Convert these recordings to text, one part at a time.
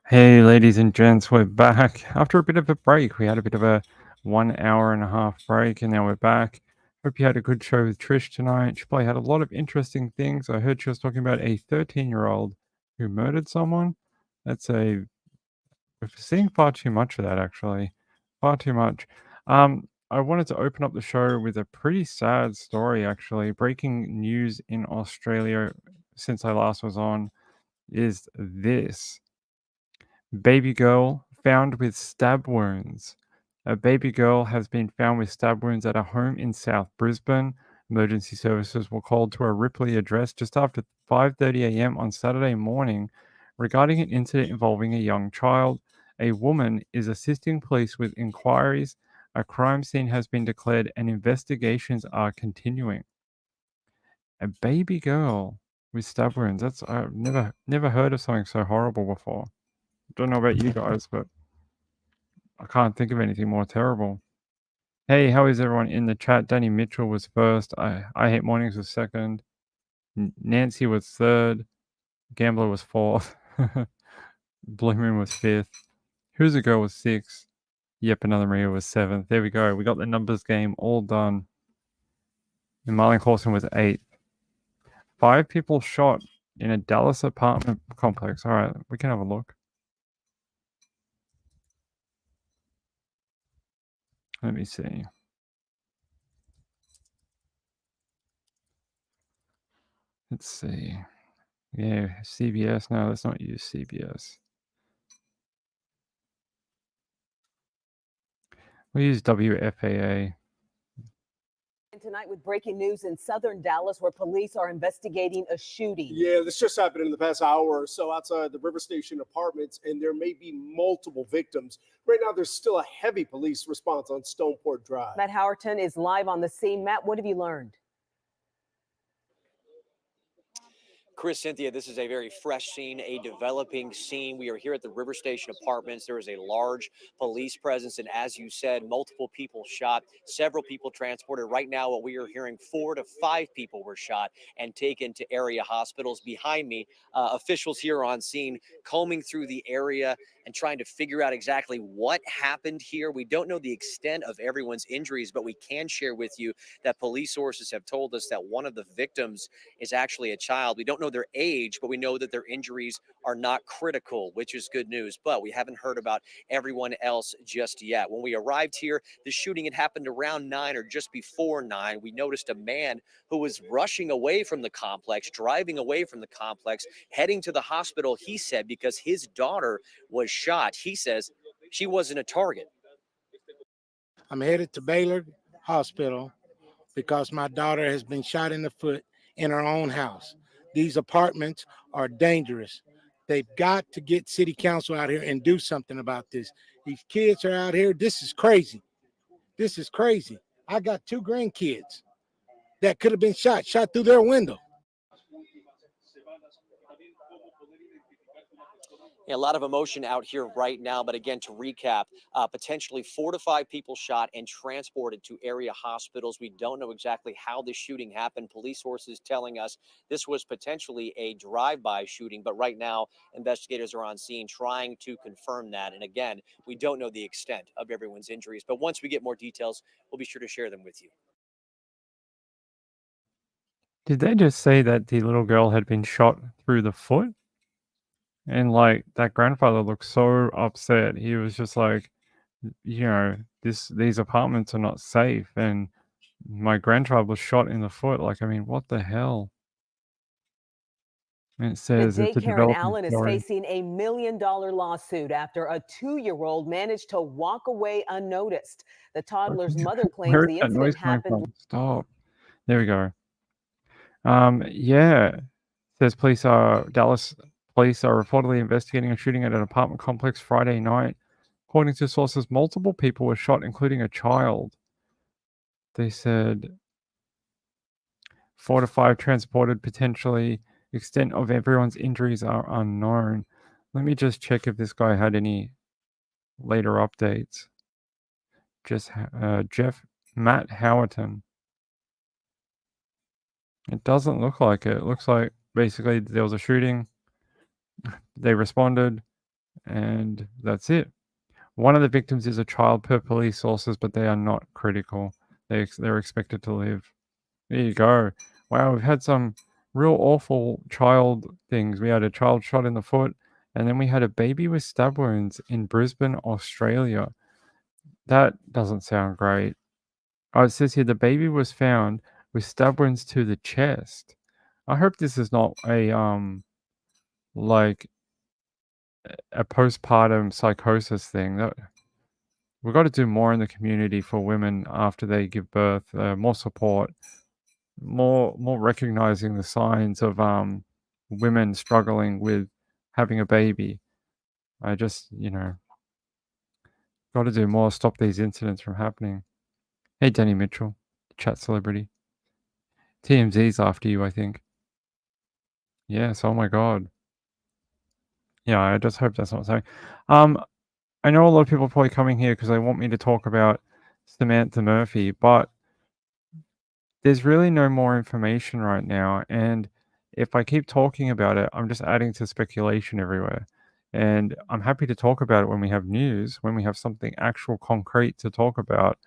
Hey, ladies and gents, we're back after a bit of a break. We had a bit of a 1 hour and a half break, and now we're back. Hope you had a good show with Trish tonight. She probably had a lot of interesting things. I heard she was talking about a 13-year-old who murdered someone. We're seeing far too much of that, actually. Far too much. I wanted to open up the show with a pretty sad story, actually. Breaking news in Australia since I last was on is this. Baby girl found with stab wounds. A baby girl has been found with stab wounds at a home in South Brisbane. Emergency services were called to a Ripley address just after 5:30 a.m. on Saturday morning regarding an incident involving a young child. A woman is assisting police with inquiries. A crime scene has been declared and investigations are continuing. A baby girl with stab wounds. I've never heard of something so horrible before. Don't know about you guys, but I can't think of anything more terrible. Hey, how is everyone in the chat? Danny Mitchell was first. I Hate Mornings was second. Nancy was third. Gambler was fourth. Blue Moon was fifth. Who's a Girl was sixth. Yep, Another Maria was seventh. There we go. We got the numbers game all done. And Marlon Clausen was eighth. 5 people shot in a Dallas apartment complex. All right, we can have a look. Let me see. Let's see. Yeah, CBS. No, let's not use CBS. We'll use WFAA. Tonight with breaking news in southern Dallas where police are investigating a shooting. Yeah, this just happened in the past hour or so outside the River Station Apartments, and there may be multiple victims. Right now, there's still a heavy police response on Stoneport Drive. Matt Howerton is live on the scene. Matt, what have you learned? Chris, Cynthia, this is a very fresh scene, a developing scene. We are here at the River Station Apartments. There is a large police presence, and as you said, multiple people shot, several people transported. Right now, what we are hearing, 4 to 5 people were shot and taken to area hospitals. Behind me, officials here on scene combing through the area and trying to figure out exactly what happened here. We don't know the extent of everyone's injuries, but we can share with you that police sources have told us that one of the victims is actually a child. We don't know their age, but we know that their injuries are not critical, which is good news. But we haven't heard about everyone else just yet. When we arrived here, the shooting had happened around 9 or just before 9. We noticed a man who was rushing away from the complex, driving away from the complex, heading to the hospital, he said, because his daughter was shot. He says she wasn't a target. I'm headed to Baylor Hospital because my daughter has been shot in the foot in her own house. These apartments are dangerous. They've got to get city council out here and do something about this. These kids are out here. This is crazy. This is crazy. I got 2 grandkids that could have been shot through their window. A lot of emotion out here right now, but again, to recap, potentially 4 to 5 people shot and transported to area hospitals. We don't know exactly how the shooting happened. Police sources telling us this was potentially a drive-by shooting, but right now, investigators are on scene trying to confirm that. And again, we don't know the extent of everyone's injuries, but once we get more details, we'll be sure to share them with you. Did they just say that the little girl had been shot through the foot? And like that grandfather looked so upset. He was just like, these apartments are not safe, and my grandchild was shot in the foot. Like, I mean, what the hell? And it says it's a Karen developing Allen is story. facing a $1 million lawsuit after a 2-year-old managed to walk away unnoticed. The toddler's mother claims the incident happened. Stop. There we go. Yeah. Says Dallas police are reportedly investigating a shooting at an apartment complex Friday night. According to sources, multiple people were shot, including a child. They said 4 to 5 transported potentially. Extent of everyone's injuries are unknown. Let me just check if this guy had any later updates. Just Matt Howerton. It doesn't look like it. It looks like basically there was a shooting. They responded. And that's it. One of the victims is a child per police sources, but they are not critical. They're expected to live. There you go. Wow, we've had some real awful child things. We had a child shot in the foot, and then we had a baby with stab wounds in Brisbane, Australia. That doesn't sound great. Oh, it says here the baby was found with stab wounds to the chest. I hope this is not a like a postpartum psychosis thing. We've got to do more in the community for women after they give birth. More support, more recognizing the signs of women struggling with having a baby. I just got to do more. Stop these incidents from happening. Hey, Danny Mitchell, chat celebrity. TMZ's after you, I think. Yes. Oh my God. Yeah, I just hope that's not saying. I know a lot of people are probably coming here because they want me to talk about Samantha Murphy, but there's really no more information right now. And if I keep talking about it, I'm just adding to speculation everywhere. And I'm happy to talk about it when we have news, when we have something actual concrete to talk about.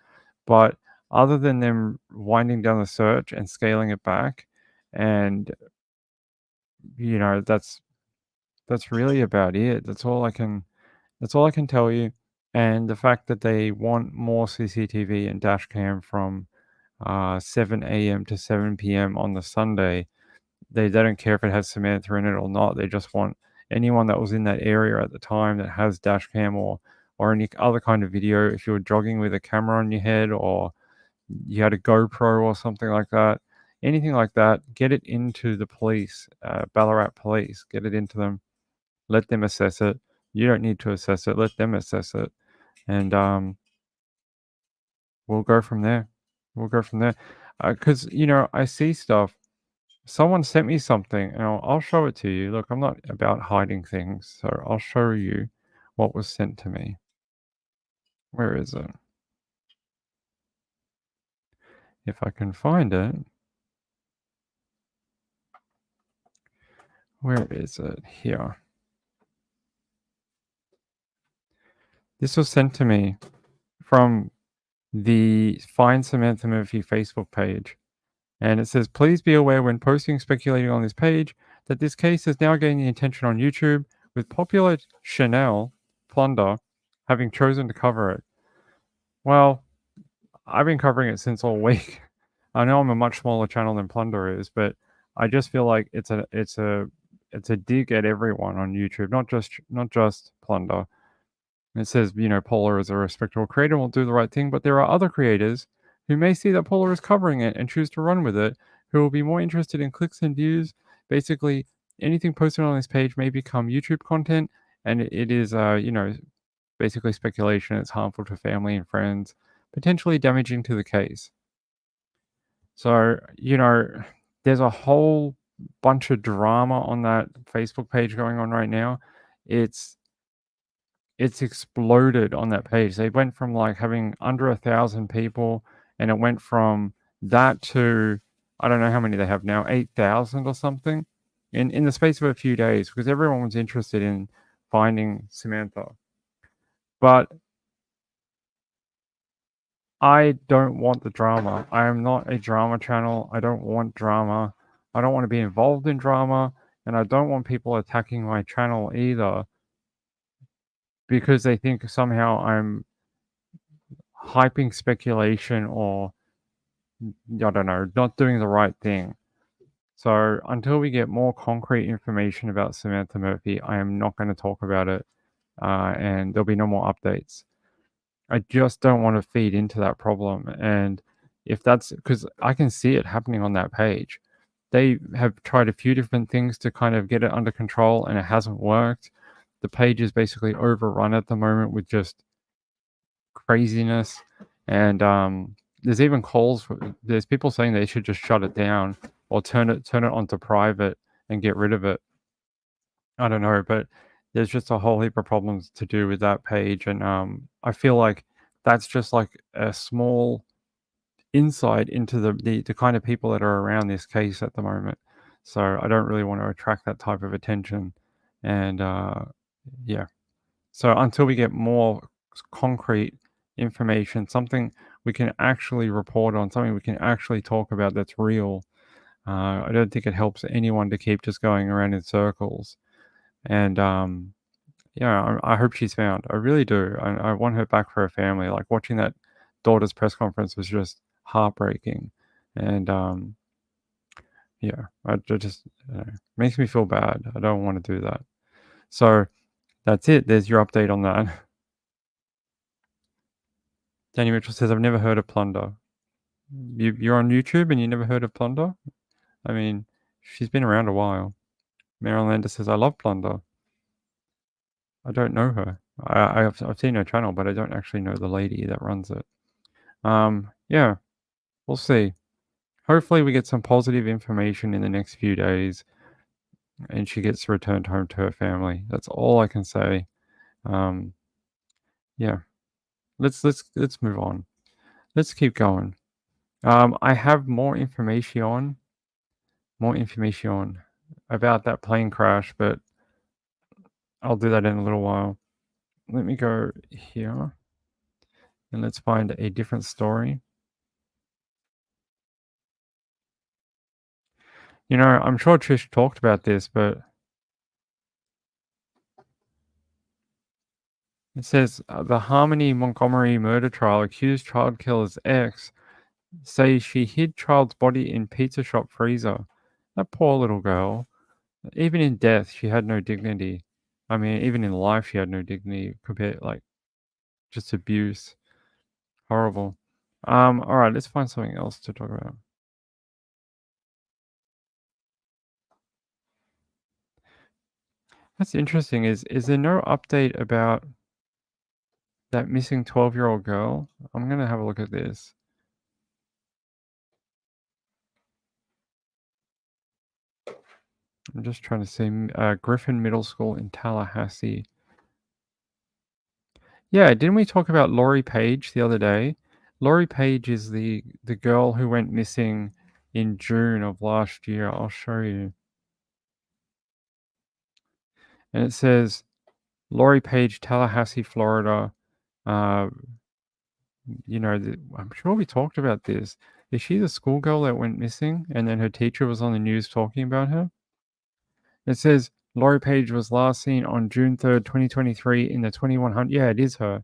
But other than them winding down the search and scaling it back, and that's really about it. That's all I can tell you. And the fact that they want more CCTV and dash cam from 7 a.m. to 7 p.m. on the Sunday. They don't care if it has Samantha in it or not. They just want anyone that was in that area at the time that has dash cam or any other kind of video. If you were jogging with a camera on your head or you had a GoPro or something like that, anything like that, get it into the police, Ballarat police. Get it into them. Let them assess it. You don't need to assess it. Let them assess it. And we'll go from there. Because, I see stuff. Someone sent me something, and I'll show it to you. Look, I'm not about hiding things, so I'll show you what was sent to me. Where is it? If I can find it. Where is it? Here. This was sent to me from the Find Samantha Murphy Facebook page. And it says, please be aware when posting speculating on this page that this case is now gaining attention on YouTube, with popular Chanel Plunder having chosen to cover it. Well, I've been covering it since all week. I know I'm a much smaller channel than Plunder is, but I just feel like it's a dig at everyone on YouTube, not just Plunder. It says, Paula is a respectable creator and will do the right thing, but there are other creators who may see that Paula is covering it and choose to run with it, who will be more interested in clicks and views. Basically, anything posted on this page may become YouTube content, and it is, basically speculation. It's harmful to family and friends, potentially damaging to the case. So, there's a whole bunch of drama on that Facebook page going on right now. It's exploded on that page. They went from like having under 1,000 people, and it went from that to, I don't know how many they have now, 8,000 or something in the space of a few days, because everyone was interested in finding Samantha. But I don't want the drama. I am not a drama channel. I don't want drama. I don't want to be involved in drama, and I don't want people attacking my channel either, because they think somehow I'm hyping speculation or, I don't know, not doing the right thing. So until we get more concrete information about Samantha Murphy, I am not going to talk about it, and there'll be no more updates. I just don't want to feed into that problem. And if that's because I can see it happening on that page. They have tried a few different things to kind of get it under control, and it hasn't worked. The page is basically overrun at the moment with just craziness. And there's even calls. There's people saying they should just shut it down or turn it onto private and get rid of it. I don't know, but there's just a whole heap of problems to do with that page, and I feel like that's just like a small insight into the kind of people that are around this case at the moment. So I don't really want to attract that type of attention, and yeah. So until we get more concrete information, something we can actually report on, something we can actually talk about that's real, I don't think it helps anyone to keep just going around in circles. And yeah, I hope she's found. I really do. I want her back for her family. Like watching that daughter's press conference was just heartbreaking. And yeah, I just makes me feel bad. I don't want to do that. So that's it. There's your update on that. Danny Mitchell says, I've never heard of Plunder. You're on YouTube and you never heard of Plunder? I mean, she's been around a while. Marilyn Lander says, I love Plunder. I don't know her. I've seen her channel, but I don't actually know the lady that runs it. Yeah, we'll see. Hopefully we get some positive information in the next few days and she gets returned home to her family. That's all I can say. Yeah. Let's move on. Let's keep going. I have more information about that plane crash, but I'll do that in a little while. Let me go here and let's find a different story. You know, I'm sure Trish talked about this, but it says the Harmony Montgomery murder trial accused child killer's ex says she hid child's body in pizza shop freezer. That poor little girl. Even in death, she had no dignity. I mean, even in life, she had no dignity compared, like, just abuse. Horrible. All right, let's find something else to talk about. What's interesting is there no update about that missing 12-year-old girl? I'm going to have a look at this. I'm just trying to see Griffin Middle School in Tallahassee. Yeah, didn't we talk about Lori Paige the other day? Lori Paige is the girl who went missing in June of last year. I'll show you. And it says Lori Paige, Tallahassee, Florida. You know, I'm sure we talked about this. Is she the schoolgirl that went missing and then her teacher was on the news talking about her? It says Lori Paige was last seen on June 3rd, 2023 in the 2100. Yeah, it is her.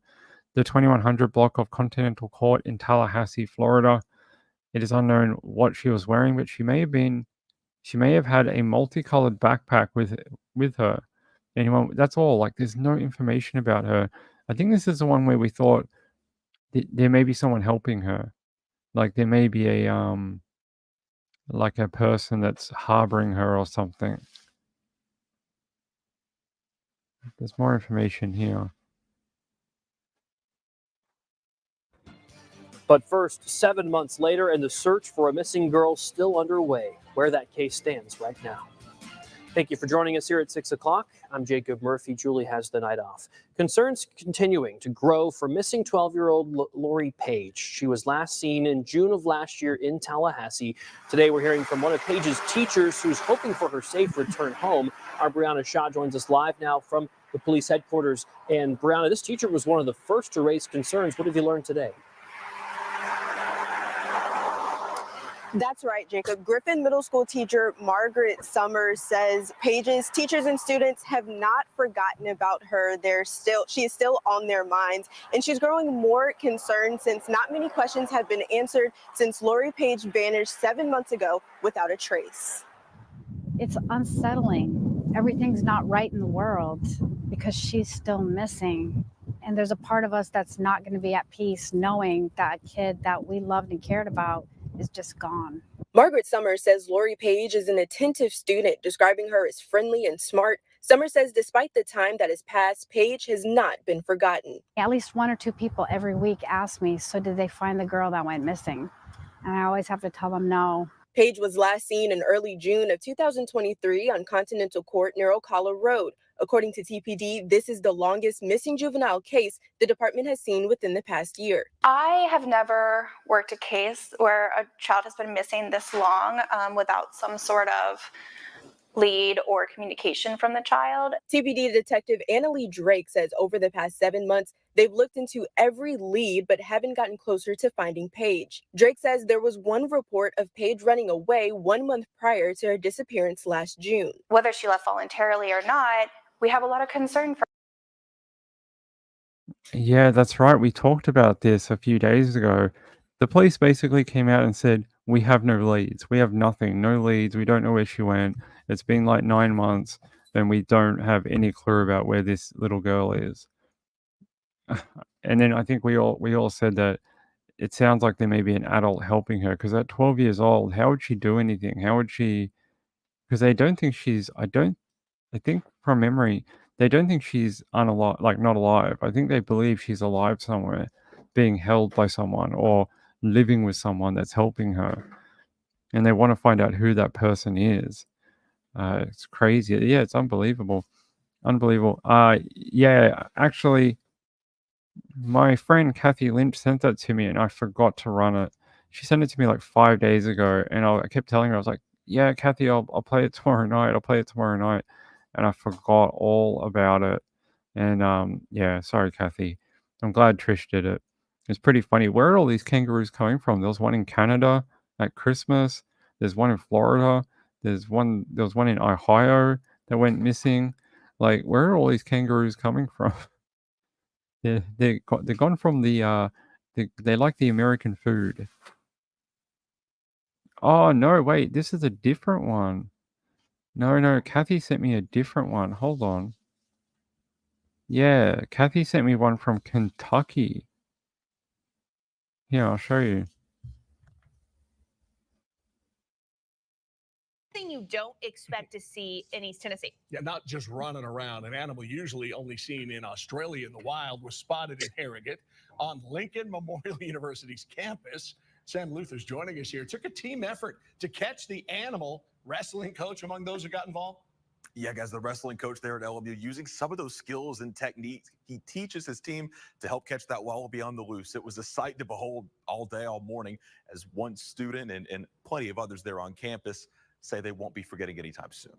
The 2100 block of Continental Court in Tallahassee, Florida. It is unknown what she was wearing, but she may have had a multicolored backpack with her. Anyone, that's all. Like, there's no information about her. I think this is the one where we thought there may be someone helping her. Like there may be a like a person that's harboring her or something. There's more information here. But first, 7 months later, and the search for a missing girl still underway. Where that case stands right now. Thank you for joining us here at 6 o'clock. I'm Jacob Murphy. Julie has the night off. Concerns continuing to grow for missing 12-year-old Lori Paige. She was last seen in June of last year in Tallahassee. Today, we're hearing from one of Paige's teachers who's hoping for her safe return home. Our Brianna Shaw joins us live now from the police headquarters. And Brianna, this teacher was one of the first to raise concerns. What have you learned today? That's right, Jacob. Griffin Middle School teacher Margaret Summers says Paige's teachers and students have not forgotten about her. She is still on their minds, and she's growing more concerned since not many questions have been answered since Lori Paige vanished 7 months ago without a trace. It's unsettling. Everything's not right in the world because she's still missing. And there's a part of us that's not going to be at peace knowing that a kid that we loved and cared about is just gone. Margaret Summers says Lori Paige is an attentive student, describing her as friendly and smart. Summers says despite the time that has passed, Paige has not been forgotten. At least 1 or 2 people every week ask me, so did they find the girl that went missing? And I always have to tell them no. Paige was last seen in early June of 2023 on Continental Court near Ocala Road. According to TPD, this is the longest missing juvenile case the department has seen within the past year. I have never worked a case where a child has been missing this long without some sort of lead or communication from the child. TBD detective Annalie Drake says over the past 7 months, they've looked into every lead but haven't gotten closer to finding Paige. Drake says there was one report of Paige running away 1 month prior to her disappearance last June. Whether she left voluntarily or not, we have a lot of concern for. Yeah, that's right. We talked about this a few days ago. The police basically came out and said, we have no leads. We have nothing, no leads. We don't know where she went. It's been like 9 months, and we don't have any clue about where this little girl is. And then I think we all said that it sounds like there may be an adult helping her, because at 12 years old, how would she do anything? How would she? Because they don't think she's. I think from memory, they don't think she's unalive, like not alive. I think they believe she's alive somewhere, being held by someone or living with someone that's helping her, and they want to find out who that person is. It's crazy. Yeah, it's unbelievable. Unbelievable. Yeah, actually, my friend Kathy Lynch sent that to me, and I forgot to run it. She sent it to me like 5 days ago, and I kept telling her, I was like, "Yeah, Kathy, I'll play it tomorrow night. I'll play it tomorrow night," and I forgot all about it. And yeah, sorry, Kathy. I'm glad Trish did it. It's pretty funny. Where are all these kangaroos coming from? There was one in Canada at Christmas. There's one in Florida. There was one in Ohio that went missing. Like, where are all these kangaroos coming from? They're gone from they like the American food. Oh no, wait, this is a different one. No, Kathy sent me a different one. Hold on. Yeah, Kathy sent me one from Kentucky. Here, I'll show you. Thing you don't expect to see in East Tennessee. Yeah, not just running around. An animal usually only seen in Australia in the wild was spotted in Harrogate on Lincoln Memorial University's campus. Sam Luther's joining us here. It took a team effort to catch the animal. Wrestling coach among those who got involved? Yeah, guys, the wrestling coach there at LMU using some of those skills and techniques. He teaches his team to help catch that wallaby on the loose. It was a sight to behold all day, all morning, as one student and plenty of others there on campus say they won't be forgetting anytime soon.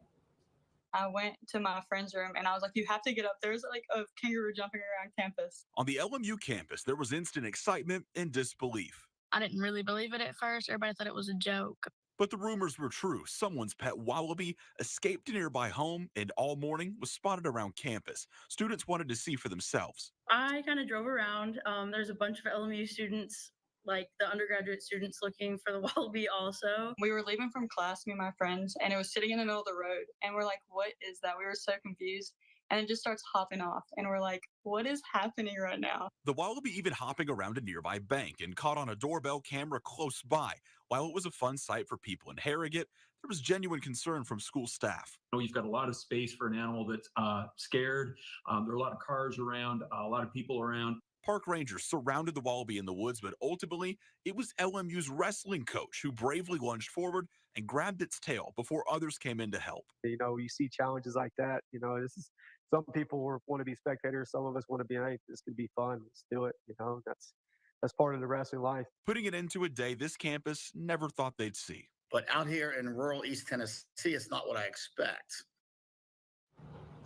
I went to my friend's room and I was like, you have to get up. There's like a kangaroo jumping around campus. On the LMU campus, there was instant excitement and disbelief. I didn't really believe it at first. Everybody thought it was a joke. But the rumors were true. Someone's pet wallaby escaped a nearby home and all morning was spotted around campus. Students wanted to see for themselves. I kind of drove around. There's a bunch of LMU students, like the undergraduate students, looking for the wallaby also. We were leaving from class, me and my friends, and it was sitting in the middle of the road. And we're like, what is that? We were so confused. And it just starts hopping off. And we're like, what is happening right now? The wallaby even hopping around a nearby bank and caught on a doorbell camera close by. While it was a fun sight for people in Harrogate, there was genuine concern from school staff. You've got a lot of space for an animal that's scared. There are a lot of cars around, a lot of people around. Park rangers surrounded the wallaby in the woods, but ultimately, it was LMU's wrestling coach who bravely lunged forward and grabbed its tail before others came in to help. You know, you see challenges like that. You know, this is some people want to be spectators. Some of us want to be, hey, this could be fun. Let's do it. You know, that's part of the wrestling life. Putting it into a day this campus never thought they'd see. But out here in rural East Tennessee, it's not what I expect.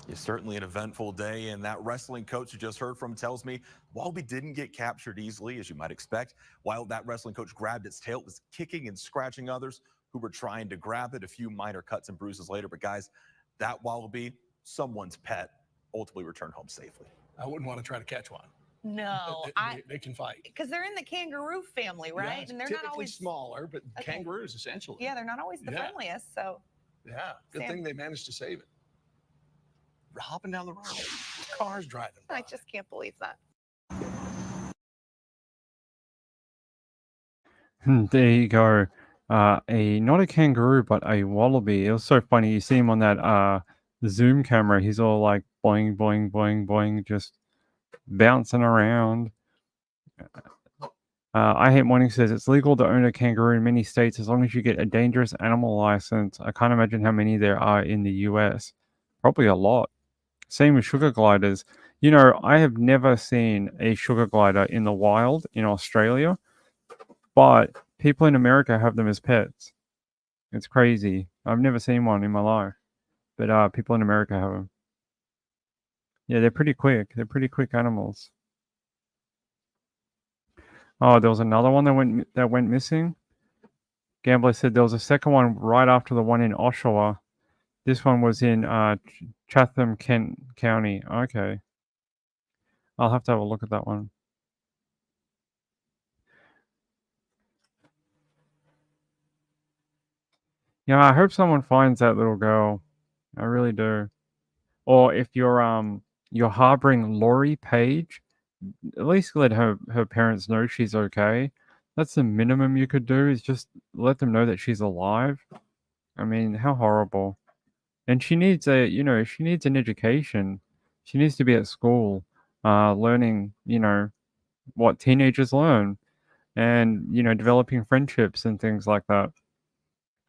It's certainly an eventful day, and that wrestling coach you just heard from tells me wallaby didn't get captured easily, as you might expect. While that wrestling coach grabbed its tail, it was kicking and scratching others who were trying to grab it. A few minor cuts and bruises later, but guys, that wallaby, someone's pet, ultimately returned home safely. I wouldn't want to try to catch one. No, they can fight because they're in the kangaroo family, right? Yeah, and they're typically not always smaller, but kangaroos essentially. Yeah, they're not always the friendliest. So yeah, good thing they managed to save it. Hopping down the road, cars driving by. I just can't believe that. There you go. Not a kangaroo, but a wallaby. It was so funny. You see him on that Zoom camera. He's all like boing, boing, boing, boing, just bouncing around. I Hate Morning says it's legal to own a kangaroo in many states as long as you get a dangerous animal license. I can't imagine how many there are in the US. Probably a lot. Same with sugar gliders. You know, I have never seen a sugar glider in the wild in Australia, but people in America have them as pets. It's crazy. I've never seen one in my life. but people in America have them. Yeah, they're pretty quick. They're pretty quick animals. Oh, there was another one that went missing. Gambler said there was a second one right after the one in Oshawa. This one was in Chatham, Kent County. Okay. I'll have to have a look at that one. Yeah, I hope someone finds that little girl. I really do. Or if you're harboring Lori Paige, at least let her parents know she's okay. That's the minimum you could do, is just let them know that she's alive. I mean, how horrible. And she needs she needs an education. She needs to be at school, learning, what teenagers learn, and, developing friendships and things like that.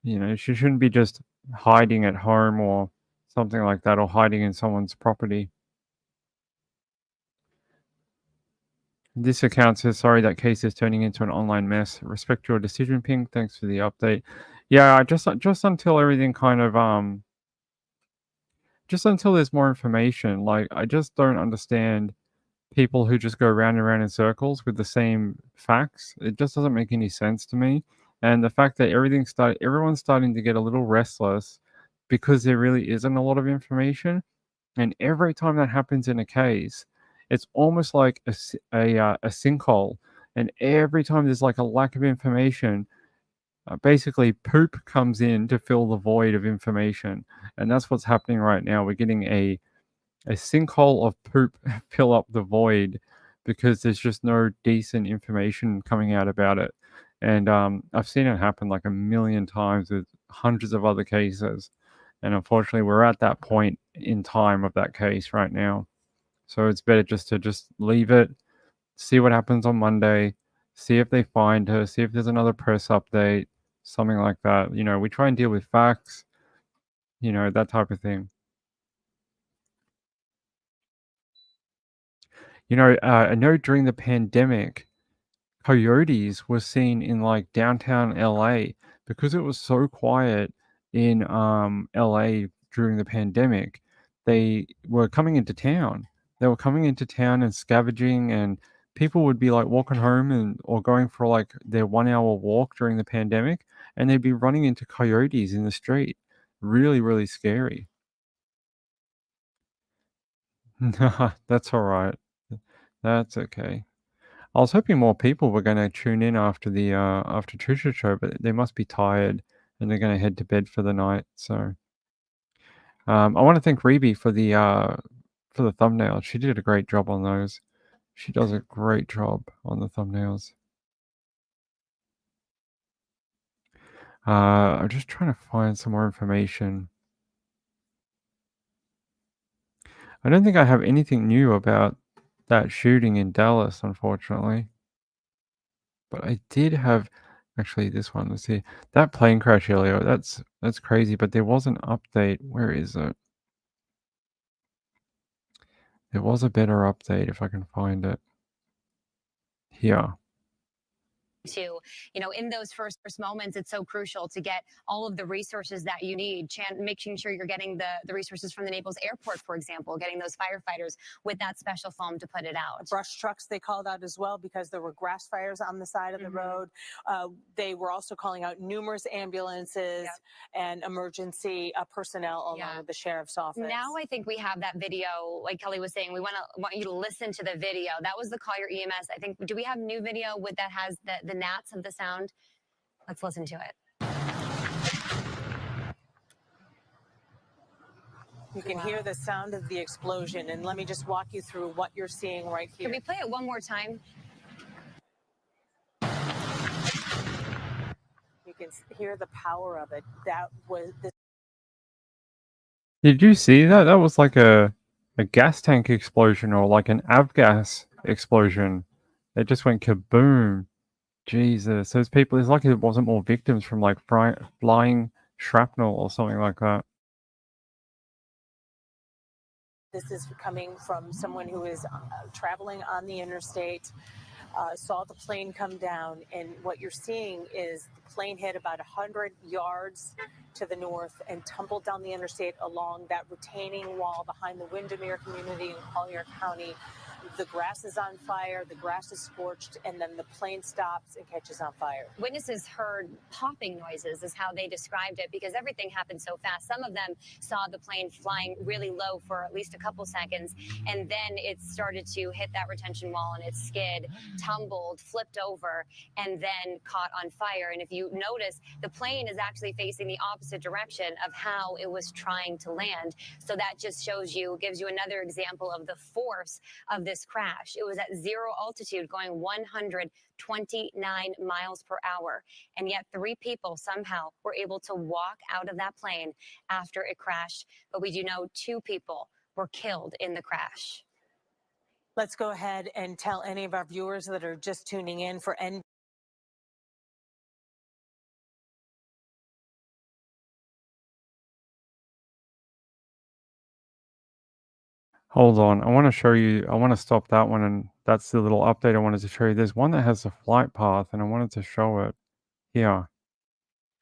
She shouldn't be just hiding at home or something like that, or hiding in someone's property. This account says, sorry, that case is turning into an online mess. Respect your decision, Ping. Thanks for the update. Yeah, just until everything kind of just until there's more information. Like, I just don't understand people who just go round and round in circles with the same facts. It just doesn't make any sense to me. And the fact that everyone's starting to get a little restless because there really isn't a lot of information. And every time that happens in a case, it's almost like a sinkhole. And every time there's like a lack of information, basically poop comes in to fill the void of information. And that's what's happening right now. We're getting a sinkhole of poop fill up the void because there's just no decent information coming out about it. And I've seen it happen like a million times with hundreds of other cases. And unfortunately, we're at that point in time of that case right now. So it's better just to leave it, see what happens on Monday, see if they find her, see if there's another press update, something like that. We try and deal with facts, that type of thing. I know during the pandemic, coyotes were seen in like downtown LA because it was so quiet in LA during the pandemic. They were coming into town. They were coming into town and scavenging, and people would be like walking home or going for like their 1 hour walk during the pandemic, and they'd be running into coyotes in the street. Really, really scary. That's all right. That's okay. I was hoping more people were going to tune in after the after Trisha's show, but they must be tired and they're going to head to bed for the night. So I want to thank Reby for the thumbnail. She did a great job on those. She does a great job on the thumbnails. I'm just trying to find some more information. I don't think I have anything new about that shooting in Dallas, unfortunately. But I did have actually this one. Let's see. That plane crash earlier, that's crazy, but there was an update. Where is it? There was a better update if I can find it. Here. To, in those first moments, it's so crucial to get all of the resources that you need, making sure you're getting the resources from the Naples airport, for example, getting those firefighters with that special foam to put it out. Brush trucks, they called out as well because there were grass fires on the side of the road. They were also calling out numerous ambulances and emergency personnel along with the sheriff's office. Now I think we have that video, like Kelly was saying, we want you to listen to the video. That was the Call Your EMS. I think, do we have new video that has the gnats of the sound? Let's listen to it. You can hear the sound of the explosion, and let me just walk you through what you're seeing right here. Can we play it one more time? You can hear the power of it. That was the. Did you see that? That was like a gas tank explosion or like an avgas explosion. It just went kaboom. Jesus, those people, it's like it wasn't more victims from like flying shrapnel or something like that. This is coming from someone who is traveling on the interstate. saw the plane come down, and what you're seeing is the plane hit about 100 yards to the north and tumbled down the interstate along that retaining wall behind the Windermere community in Collier County. The grass is on fire, the grass is scorched, and then the plane stops and catches on fire. Witnesses heard popping noises is how they described it, because everything happened so fast. Some of them saw the plane flying really low for at least a couple seconds, and then it started to hit that retention wall, and it skid, tumbled, flipped over, and then caught on fire. And if you notice, the plane is actually facing the opposite direction of how it was trying to land. So that just shows you, gives you another example of the force of this crash. It was at zero altitude, going 129 miles per hour. And yet 3 people somehow were able to walk out of that plane after it crashed. But we do know 2 people were killed in the crash. Let's go ahead and tell any of our viewers that are just tuning in for Hold on. I want to show you. I want to stop that one, and that's the little update I wanted to show you. There's one that has a flight path, and I wanted to show it here.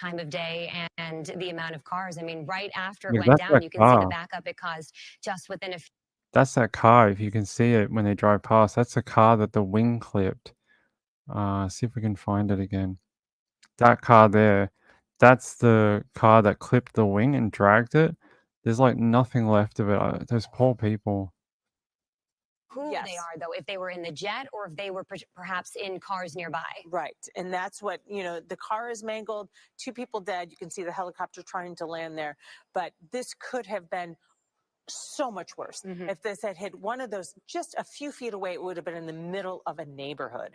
Time of day and the amount of cars. I mean, right after it Yeah, went that's down, that you can see the car. backup it caused just within a few. That's that car. If you can see it when they drive past, that's the car that the wing clipped. See if we can find it again. That car there, that's the car that clipped the wing and dragged it. There's like nothing left of it. Those poor people. Who they are, though, if they were in the jet or if they were perhaps in cars nearby. Right. And that's what, the car is mangled, 2 people dead. You can see the helicopter trying to land there. But this could have been so much worse. If this had hit one of those just a few feet away, it would have been in the middle of a neighborhood.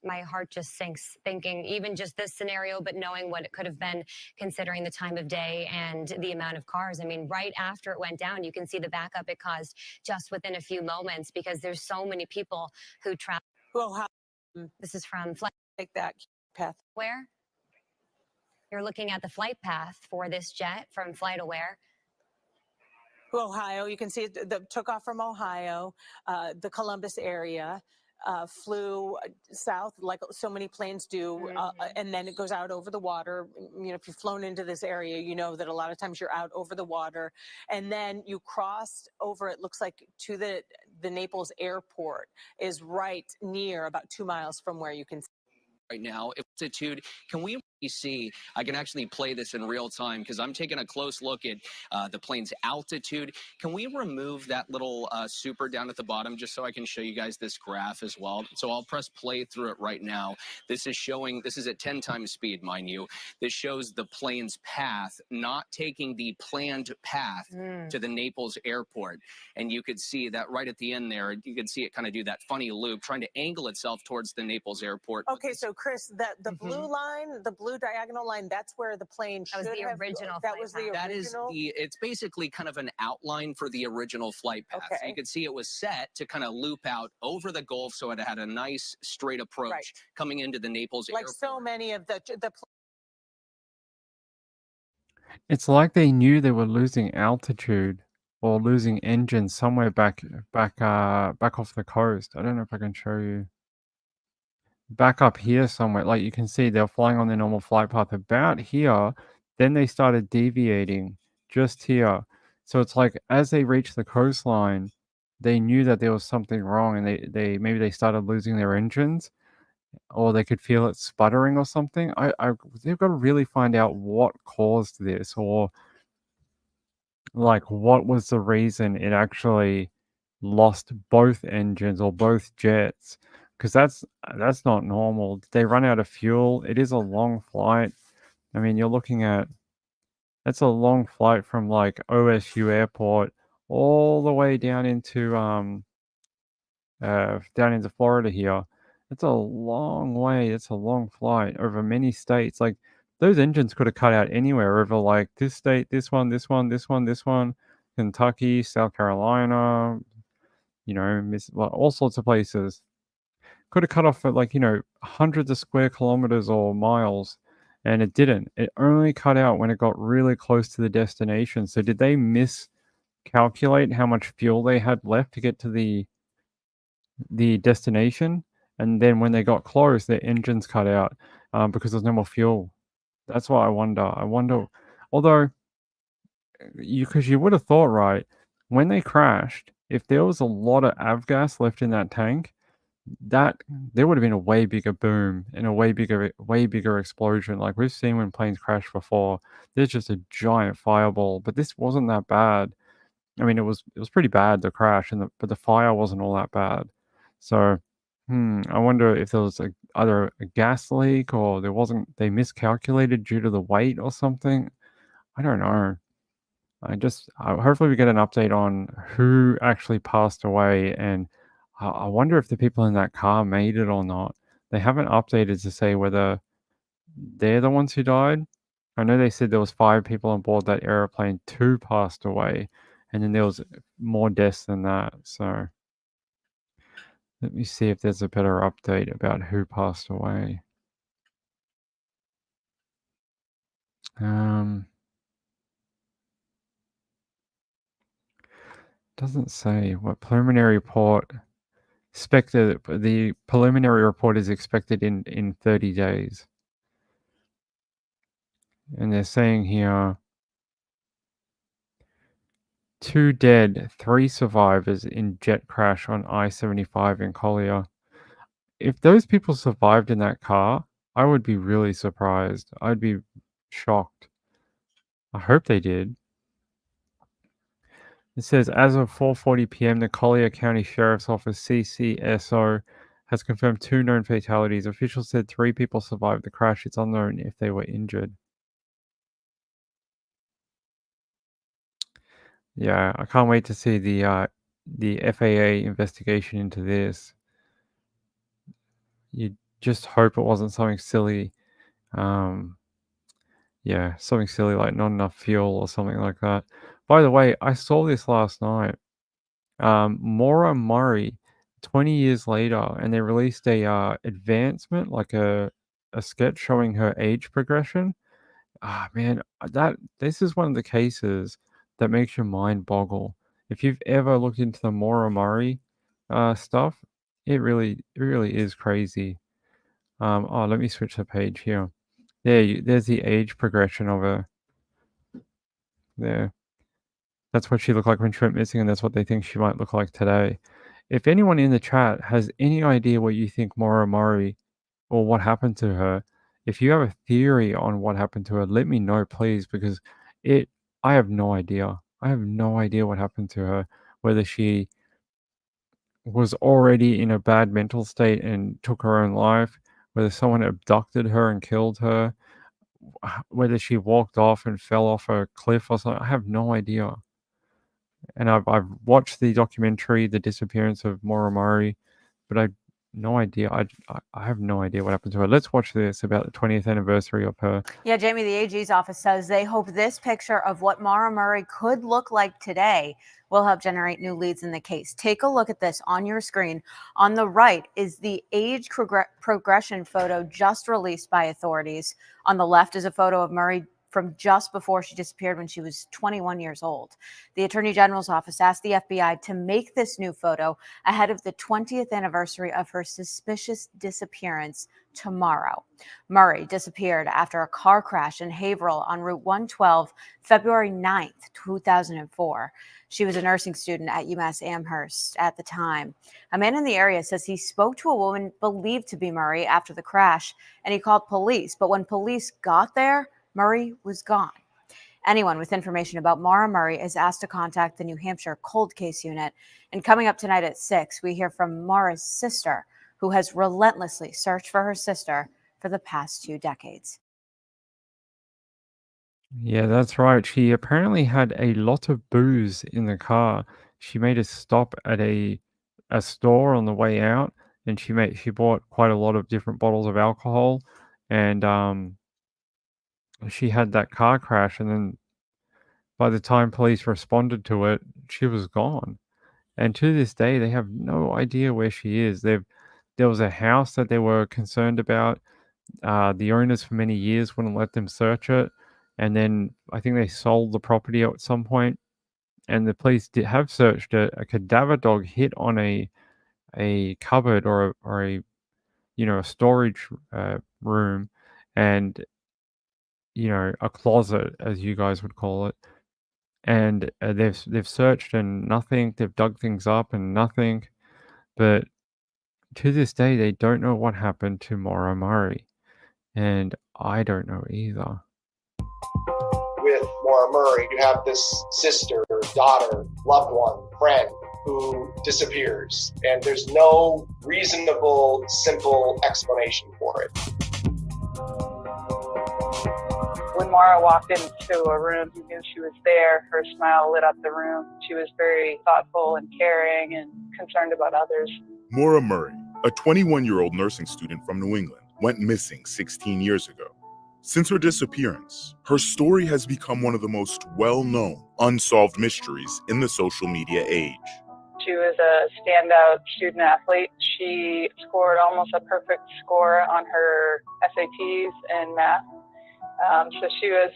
My heart just sinks thinking even just this scenario, but knowing what it could have been considering the time of day and the amount of cars. I mean, right after it went down, you can see the backup it caused just within a few moments, because there's so many people who travel. Well, this is from flight. Take that path. Where? You're looking at the flight path for this jet from FlightAware. Ohio, you can see it took off from Ohio, the Columbus area. Flew south like so many planes do, and then it goes out over the water. If you've flown into this area, you know that a lot of times you're out over the water, and then you crossed over, it looks like, to the Naples airport is right near about 2 miles from where you can see. Right now, altitude, can we see? I can actually play this in real time because I'm taking a close look at the plane's altitude. Can we remove that little super down at the bottom just so I can show you guys this graph as well? So I'll press play through it right now. This is showing, this is at 10 times speed, mind you. This shows the plane's path, not taking the planned path to the Naples airport. And you could see that right at the end there, you could see it kind of do that funny loop, trying to angle itself towards the Naples airport. Okay, so Chris, the blue line, the blue diagonal line, that's where the plane should have. That was the original. That was the original. That is it's basically kind of an outline for the original flight path. Okay. So you could see it was set to kind of loop out over the Gulf, so it had a nice straight approach coming into the Naples like airport. so many of the It's like they knew they were losing altitude or losing engine somewhere back off the coast. I don't know if I can show you. Back up here somewhere, like you can see they're flying on their normal flight path about here, then they started deviating just here. So it's like as they reached the coastline, they knew that there was something wrong, and they maybe they started losing their engines, or they could feel it sputtering or something. They've got to really find out what caused this, or like what was the reason it actually lost both engines or both jets, because that's not normal. Did they run out of fuel? It is a long flight. I mean, you're looking at, that's a long flight from like OSU airport all the way down into Florida here. It's a long way. It's a long flight over many states. Like those engines could have cut out anywhere over like this state, this one, Kentucky, South Carolina, all sorts of places. Could have cut off at like, hundreds of square kilometers or miles, and it didn't. It only cut out when it got really close to the destination. So did they miscalculate how much fuel they had left to get to the destination? and then when they got close, their engines cut out because there's no more fuel. That's what I wonder. Although because you would have thought, right, when they crashed, if there was a lot of avgas left in that tank, that there would have been a way bigger boom and a way bigger explosion. Like we've seen when planes crash before, there's just a giant fireball, but this wasn't that bad. I mean, it was pretty bad, the crash, but the fire wasn't all that bad. So, I wonder if there was either a gas leak or they miscalculated due to the weight or something. I don't know. Hopefully we get an update on who actually passed away, and I wonder if the people in that car made it or not. They haven't updated to say whether they're the ones who died. I know they said there was 5 people on board that airplane, 2 passed away, and then there was more deaths than that. So let me see if there's a better update about who passed away. Doesn't say what preliminary report. The preliminary report is expected in 30 days. And they're saying here 2 dead, 3 survivors in jet crash on I-75 in Collier. If those people survived in that car, I would be really surprised. I'd be shocked. I hope they did. It says, as of 4:40 p.m., the Collier County Sheriff's Office, CCSO, has confirmed 2 known fatalities. Officials said 3 people survived the crash. It's unknown if they were injured. Yeah, I can't wait to see the FAA investigation into this. You just hope it wasn't something silly. Yeah, something silly like not enough fuel or something like that. By the way, I saw this last night. Maura Murray, 20 years later, and they released a advancement, like a sketch showing her age progression. Man, this is one of the cases that makes your mind boggle. If you've ever looked into the Maura Murray stuff, it really is crazy. Let me switch the page here. There's the age progression of her. There. That's what she looked like when she went missing, and that's what they think she might look like today. If anyone in the chat has any idea what you think Maura Murray or what happened to her, if you have a theory on what happened to her, let me know, please, because I have no idea. I have no idea what happened to her, whether she was already in a bad mental state and took her own life, whether someone abducted her and killed her, whether she walked off and fell off a cliff or something. I have no idea. And I've watched the documentary, The Disappearance of Maura Murray, but I no idea. I have no idea what happened to her. Let's watch this about the 20th anniversary of her. Yeah, Jamie, the AG's office says they hope this picture of what Maura Murray could look like today will help generate new leads in the case. Take a look at this on your screen. On the right is the age progression photo just released by authorities. On the left is a photo of Murray from just before she disappeared when she was 21 years old. The Attorney General's office asked the FBI to make this new photo ahead of the 20th anniversary of her suspicious disappearance tomorrow. Murray disappeared after a car crash in Haverhill on Route 112, February 9th, 2004. She was a nursing student at UMass Amherst at the time. A man in the area says he spoke to a woman believed to be Murray after the crash, and he called police. But when police got there, Murray was gone. Anyone with information about Maura Murray is asked to contact the New Hampshire Cold Case Unit. And coming up tonight at 6, we hear from Maura's sister, who has relentlessly searched for her sister for the past 2 decades. Yeah, that's right. She apparently had a lot of booze in the car. She made a stop at a store on the way out, and she bought quite a lot of different bottles of alcohol, and she had that car crash, and then by the time police responded to it, she was gone. And to this day, they have no idea where she is. There was a house that they were concerned about. The owners for many years wouldn't let them search it. And then I think they sold the property at some point. And the police have searched it. A cadaver dog hit on a cupboard or a a storage room and, a closet, as you guys would call it. And they've searched and nothing. They've dug things up and nothing. But to this day, they don't know what happened to Maura Murray. And I don't know either. With Maura Murray, you have this sister, daughter, loved one, friend who disappears, and there's no reasonable, simple explanation for it. When Maura walked into a room, you knew she was there. Her smile lit up the room. She was very thoughtful and caring and concerned about others. Maura Murray, a 21-year-old nursing student from New England, went missing 16 years ago. Since her disappearance, her story has become one of the most well-known unsolved mysteries in the social media age. She was a standout student athlete. She scored almost a perfect score on her SATs and math. So she was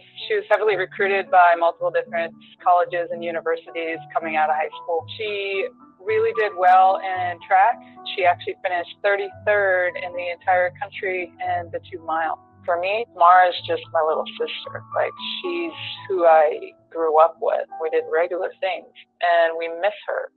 heavily recruited by multiple different colleges and universities coming out of high school. She really did well in track. She actually finished 33rd in the entire country in the 2-mile. For me, Maura's just my little sister. Like, she's who I grew up with. We did regular things, and we miss her.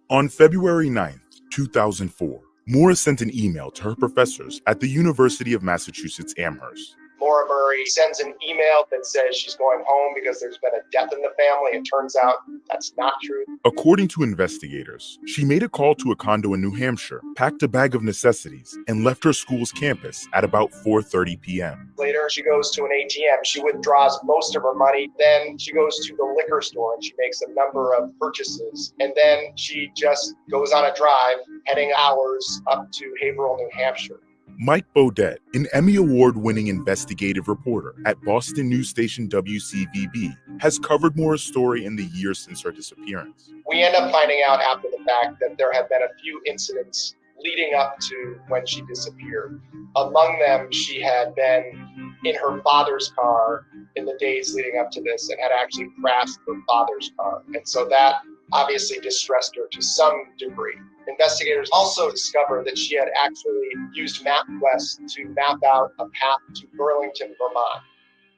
On February 9th, 2004, Maura sent an email to her professors at the University of Massachusetts Amherst. Maura Murray sends an email that says she's going home because there's been a death in the family. It turns out that's not true. According to investigators, she made a call to a condo in New Hampshire, packed a bag of necessities, and left her school's campus at about 4:30 p.m. Later, she goes to an ATM. She withdraws most of her money. Then she goes to the liquor store and she makes a number of purchases. And then she just goes on a drive, heading hours up to Haverhill, New Hampshire. Mike Beaudet, an Emmy Award-winning investigative reporter at Boston news station WCVB, has covered Maura's story in the years since her disappearance. We end up finding out after the fact that there have been a few incidents leading up to when she disappeared. Among them, she had been in her father's car in the days leading up to this and had actually crashed her father's car. And so that obviously distressed her to some degree. Investigators also discovered that she had actually used MapQuest to map out a path to Burlington, Vermont.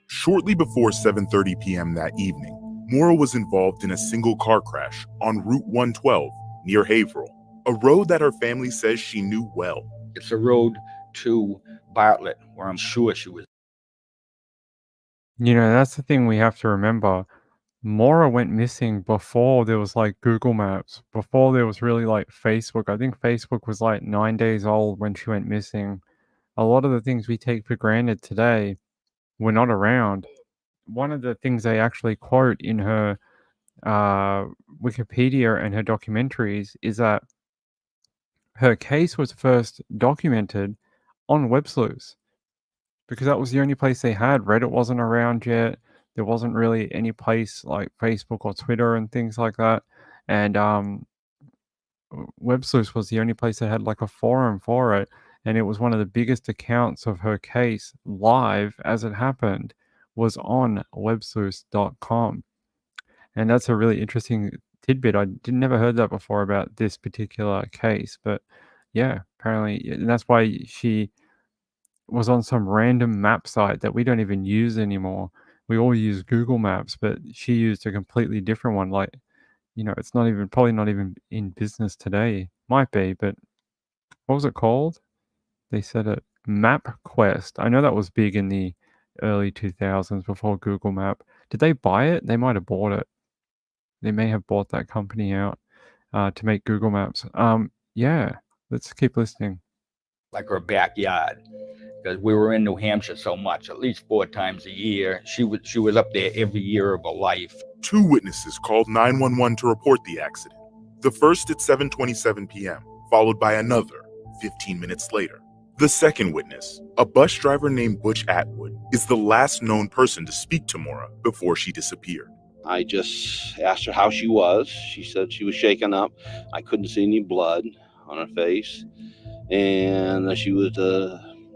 Shortly before 7:30 p.m. that evening, Maura was involved in a single car crash on Route 112 near Haverhill, a road that her family says she knew well. It's a road to Bartlett, where I'm sure she was. That's the thing we have to remember. Maura went missing before there was like Google Maps, before there was really like Facebook. I think Facebook was like 9 days old when she went missing. A lot of the things we take for granted today were not around. One of the things they actually quote in her Wikipedia and her documentaries is that her case was first documented on Web Sleuths because that was the only place they had. Reddit wasn't around yet. There wasn't really any place like Facebook or Twitter and things like that. And Web Sleuths was the only place that had like a forum for it. And it was one of the biggest accounts of her case live as it happened was on websleuths.com. And that's a really interesting tidbit. I never heard that before about this particular case. But yeah, apparently, and that's why she was on some random map site that we don't even use anymore. We all use Google Maps, but she used a completely different one. Like, it's probably not even in business today. Might be, but what was it called? They said it MapQuest. I know that was big in the early 2000s before Google Map. Did they buy it? They might have bought it. They may have bought that company out to make Google Maps. Yeah, let's keep listening. Like her backyard, because we were in New Hampshire so much, at least 4 times a year. She was up there every year of her life. 2 witnesses called 911 to report the accident. The first at 7:27 p.m., followed by another 15 minutes later. The second witness, a bus driver named Butch Atwood, is the last known person to speak to Maura before she disappeared. I just asked her how she was. She said she was shaken up. I couldn't see any blood on her face. And she was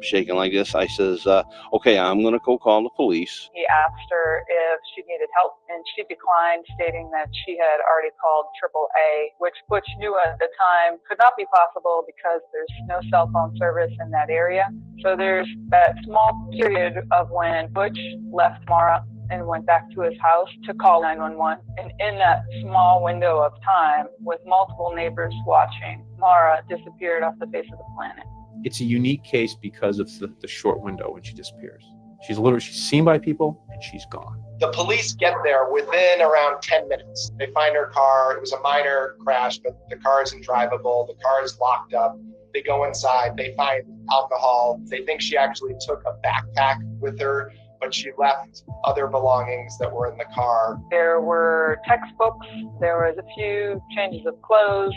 shaking like this. I says, okay, I'm going to go call the police. He asked her if she needed help, and she declined, stating that she had already called AAA, which Butch knew at the time could not be possible because there's no cell phone service in that area. So there's that small period of when Butch left Maura and went back to his house to call 911. And in that small window of time, with multiple neighbors watching, Maura disappeared off the face of the planet. It's a unique case because of the short window when she disappears. She's seen by people and she's gone. The police get there within around 10 minutes. They find her car. It was a minor crash, but the car is undrivable. The car is locked up. They go inside. They find alcohol. They think she actually took a backpack with her, but she left other belongings that were in the car. There were textbooks. There was a few changes of clothes.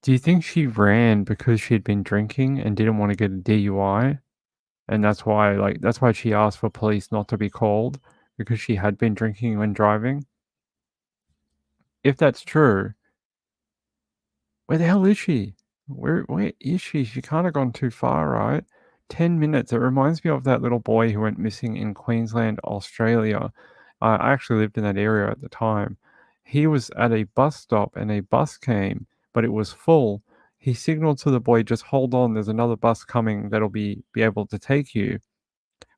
Do you think she ran because she had been drinking and didn't want to get a DUI? And that's why she asked for police not to be called, because she had been drinking when driving? If that's true, where the hell is she? Where is she? She can't have gone too far, right? 10 minutes. It reminds me of that little boy who went missing in Queensland, Australia. I actually lived in that area at the time. He was at a bus stop and a bus came, but it was full. He signaled to the boy, just hold on, there's another bus coming that'll be able to take you,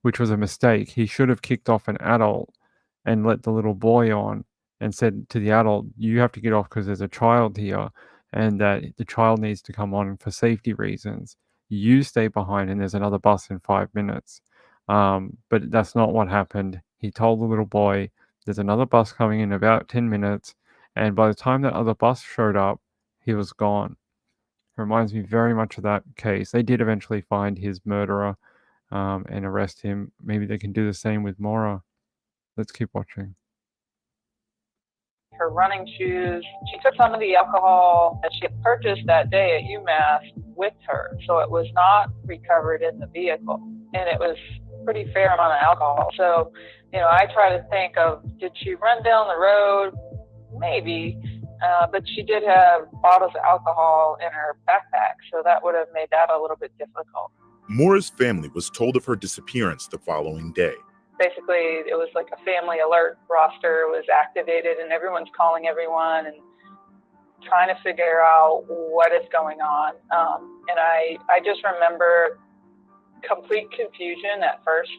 which was a mistake. He should have kicked off an adult and let the little boy on and said to the adult, you have to get off because there's a child here and that the child needs to come on for safety reasons. You stay behind and there's another bus in 5 minutes. But that's not what happened. He told the little boy, there's another bus coming in about 10 minutes. And by the time that other bus showed up, he was gone. Reminds me very much of that case. They did eventually find his murderer and arrest him. Maybe they can do the same with Maura. Let's keep watching. Her running shoes. She took some of the alcohol that she had purchased that day at UMass with her, so it was not recovered in the vehicle, and it was a pretty fair amount of alcohol. So, I try to think of, did she run down the road? Maybe, but she did have bottles of alcohol in her backpack, so that would have made that a little bit difficult. Maura's family was told of her disappearance the following day. Basically, it was like a family alert roster was activated, and everyone's calling everyone and trying to figure out what is going on. And I just remember complete confusion at first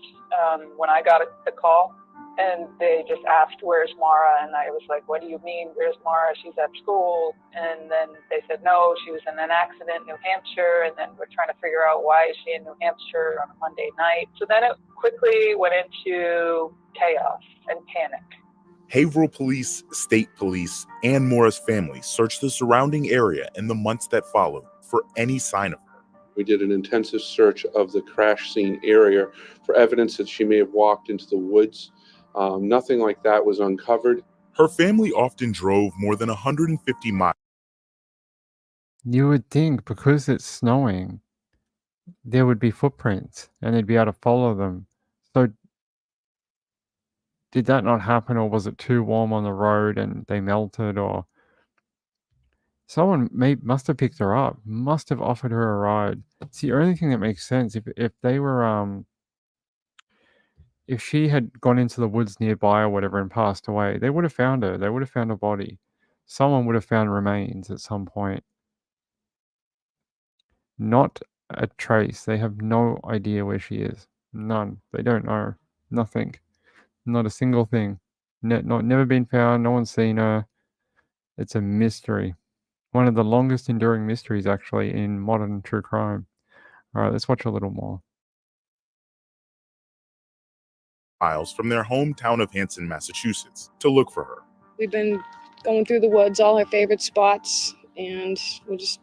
when I got the call, and they just asked, where's Maura? And I was like, what do you mean, where's Maura? She's at school. And then they said, no, she was in an accident in New Hampshire. And then we're trying to figure out, why is she in New Hampshire on a Monday night? So then it quickly went into chaos and panic. Haverhill police, state police, and Maura's family searched the surrounding area in the months that followed for any sign of her. We did an intensive search of the crash scene area for evidence that she may have walked into the woods. Nothing like that was uncovered. Her family often drove more than 150 miles. You would think because it's snowing, there would be footprints and they'd be able to follow them. So did that not happen, or was it too warm on the road and they melted, or someone must have picked her up, must have offered her a ride. It's the only thing that makes sense. If they were if she had gone into the woods nearby or whatever and passed away, they would have found her. They would have found her body. Someone would have found remains at some point. Not a trace. They have no idea where she is. None. They don't know. Nothing. Not a single thing. Never been found. No one's seen her. It's a mystery. One of the longest enduring mysteries, actually, in modern true crime. All right, let's watch a little more. Miles from their hometown of Hanson, Massachusetts, to look for her. We've been going through the woods, all our favorite spots, and we're just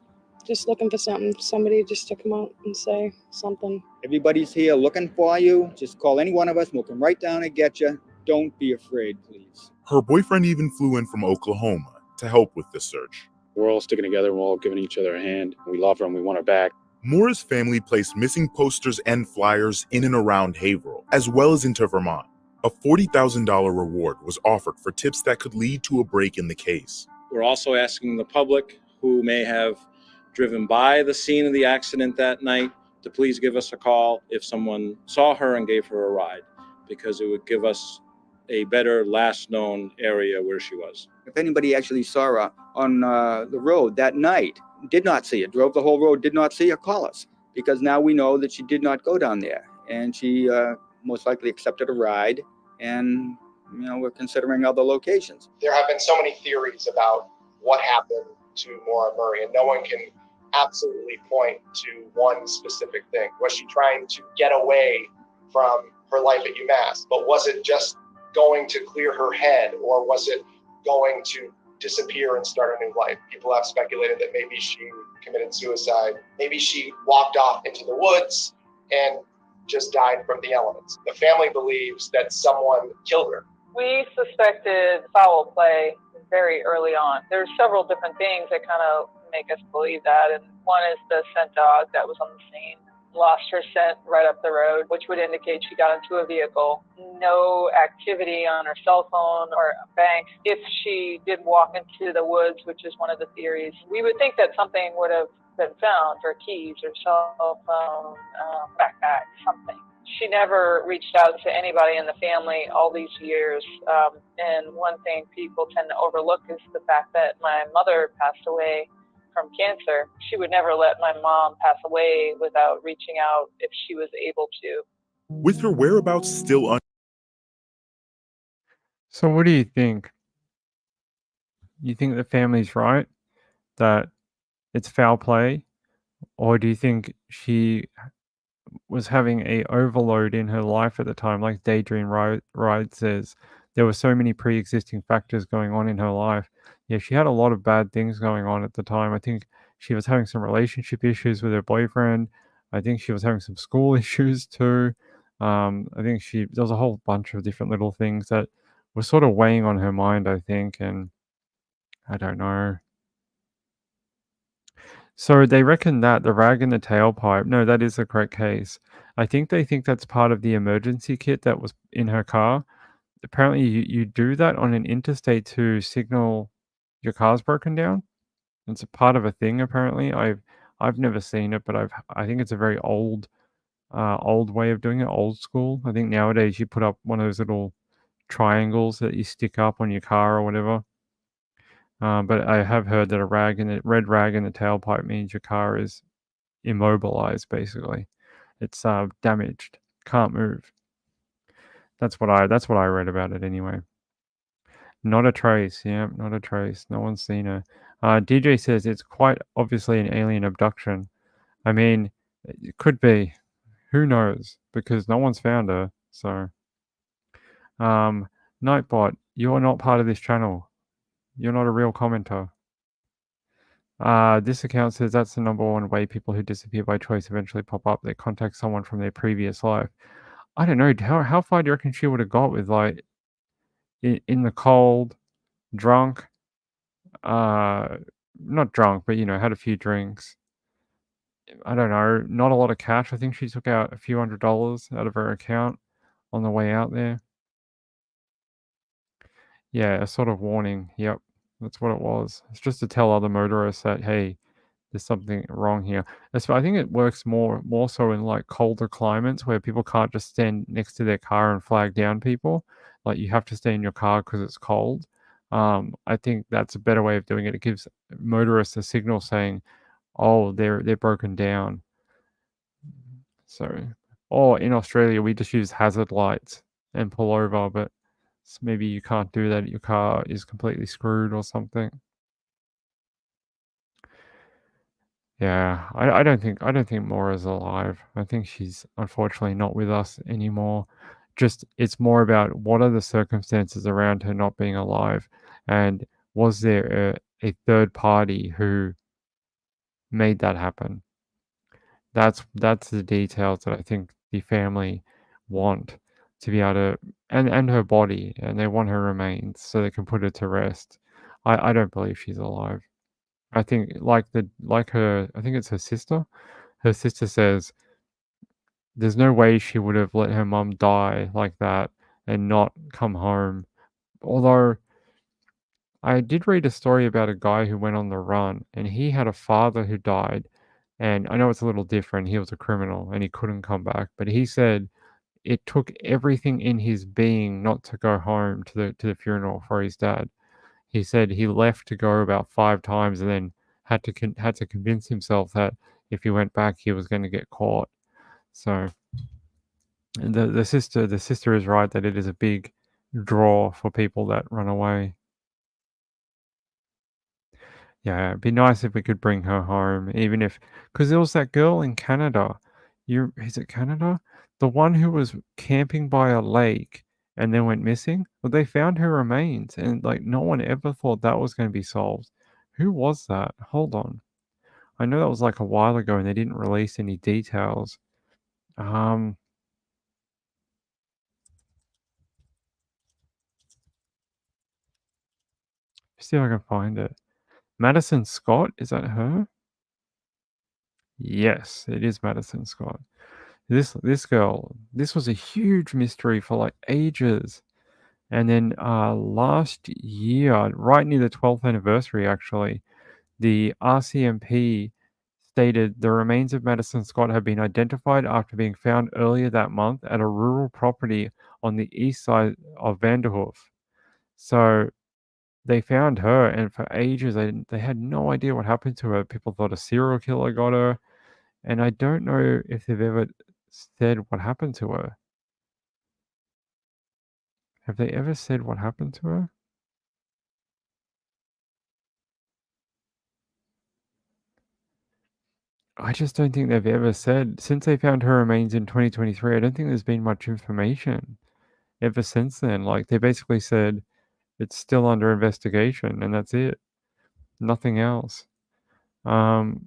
looking for somebody just to come out and say something. Everybody's here looking for you. Just call any one of us. We'll come right down and get you. Don't be afraid, please. Her boyfriend even flew in from Oklahoma to help with the search. We're all sticking together. We're all giving each other a hand. We love her and we want her back. Maura's family placed missing posters and flyers in and around Haverhill, as well as into Vermont. A $40,000 reward was offered for tips that could lead to a break in the case. We're also asking the public who may have driven by the scene of the accident that night to please give us a call if someone saw her and gave her a ride, because it would give us a better last known area where she was. If anybody actually saw her on the road that night, did not see her, drove the whole road, did not see her, call us, because now we know that she did not go down there, and she most likely accepted a ride, and we're considering other locations. There have been so many theories about what happened to Maura Murray, and no one can absolutely point to one specific thing. Was she trying to get away from her life at UMass? But was it just going to clear her head, or was it going to disappear and start a new life? People have speculated that maybe she committed suicide. Maybe she walked off into the woods and just died from the elements. The family believes that someone killed her. We suspected foul play very early on. There's several different things that kind of make us believe that. And one is the scent dog that was on the scene lost her scent right up the road, which would indicate she got into a vehicle. No activity on her cell phone or banks. If she did walk into the woods, which is one of the theories, we would think that something would have been found, her keys or cell phone, backpack, something. She never reached out to anybody in the family all these years. And one thing people tend to overlook is the fact that my mother passed away from cancer. She would never let my mom pass away without reaching out if she was able to. With her whereabouts still So what do you think? You think the family's right that it's foul play, or do you think she was having a overload in her life at the time, like Daydream Ride says? There were so many pre-existing factors going on in her life. Yeah, she had a lot of bad things going on at the time. I think she was having some relationship issues with her boyfriend. I think she was having some school issues too. I think there was a whole bunch of different little things that were sort of weighing on her mind, I think, and I don't know. So they reckon that the rag in the tailpipe, no, that is the correct case. I think they think that's part of the emergency kit that was in her car. Apparently you do that on an interstate to signal your car's broken down. It's a part of a thing apparently. I've never seen it, but I think it's a very old way of doing it, old school. I think nowadays you put up one of those little triangles that you stick up on your car or whatever. But I have heard that a red rag in the tailpipe means your car is immobilized, basically. It's damaged, can't move. That's what I read about it anyway. Not a trace, yeah, not a trace. No one's seen her. DJ says it's quite obviously an alien abduction. I mean, it could be. Who knows? Because no one's found her. So, Nightbot, you are not part of this channel. You're not a real commenter. This account says that's the number one way people who disappear by choice eventually pop up. They contact someone from their previous life. I don't know. How far do you reckon she would have got with, like, in the cold, drunk, not drunk, but had a few drinks. I don't know, not a lot of cash. I think she took out a few $100s out of her account on the way out there. Yeah, a sort of warning. Yep, that's what it was. It's just to tell other motorists that, hey, there's something wrong here. I think it works more so in like colder climates where people can't just stand next to their car and flag down people. Like you have to stay in your car because it's cold. I think that's a better way of doing it. It gives motorists a signal saying, "Oh, they're broken down." So, or in Australia, we just use hazard lights and pull over, but maybe you can't do that. Your car is completely screwed or something. Yeah, I don't think Maura's alive. I think she's unfortunately not with us anymore. Just it's more about what are the circumstances around her not being alive, and was there a third party who made that happen? That's the details that I think the family want to be able to, and her body, and they want her remains so they can put her to rest. I don't believe she's alive. I think her, I think it's her sister. Her sister says there's no way she would have let her mum die like that and not come home. Although I did read a story about a guy who went on the run and he had a father who died And I know it's a little different. He was a criminal and he couldn't come back, but he said it took everything in his being not to go home to the funeral for his dad. He said he left to go about 5 times and then had to convince himself that if he went back, he was going to get caught. So the sister is right that it is a big draw for people that run away. Yeah, it'd be nice if we could bring her home, even if, because there was that girl in Canada. Is it Canada? The one who was camping by a lake and then went missing. Well, they found her remains, and like no one ever thought that was going to be solved. Who was that? Hold on. I know that was like a while ago, and they didn't release any details. See if I can find it. Madison Scott, is that her? Yes, it is Madison Scott. This girl, this was a huge mystery for like ages. And then last year, right near the 12th anniversary actually, the RCMP stated the remains of Madison Scott have been identified after being found earlier that month at a rural property on the east side of Vanderhoof. So they found her, and for ages they had no idea what happened to her. People thought a serial killer got her, and I don't know if they've ever said what happened to her. Have they ever said what happened to her? I just don't think they've ever said, since they found her remains in 2023, I don't think there's been much information ever since then. Like, they basically said it's still under investigation, and that's it. Nothing else. Let's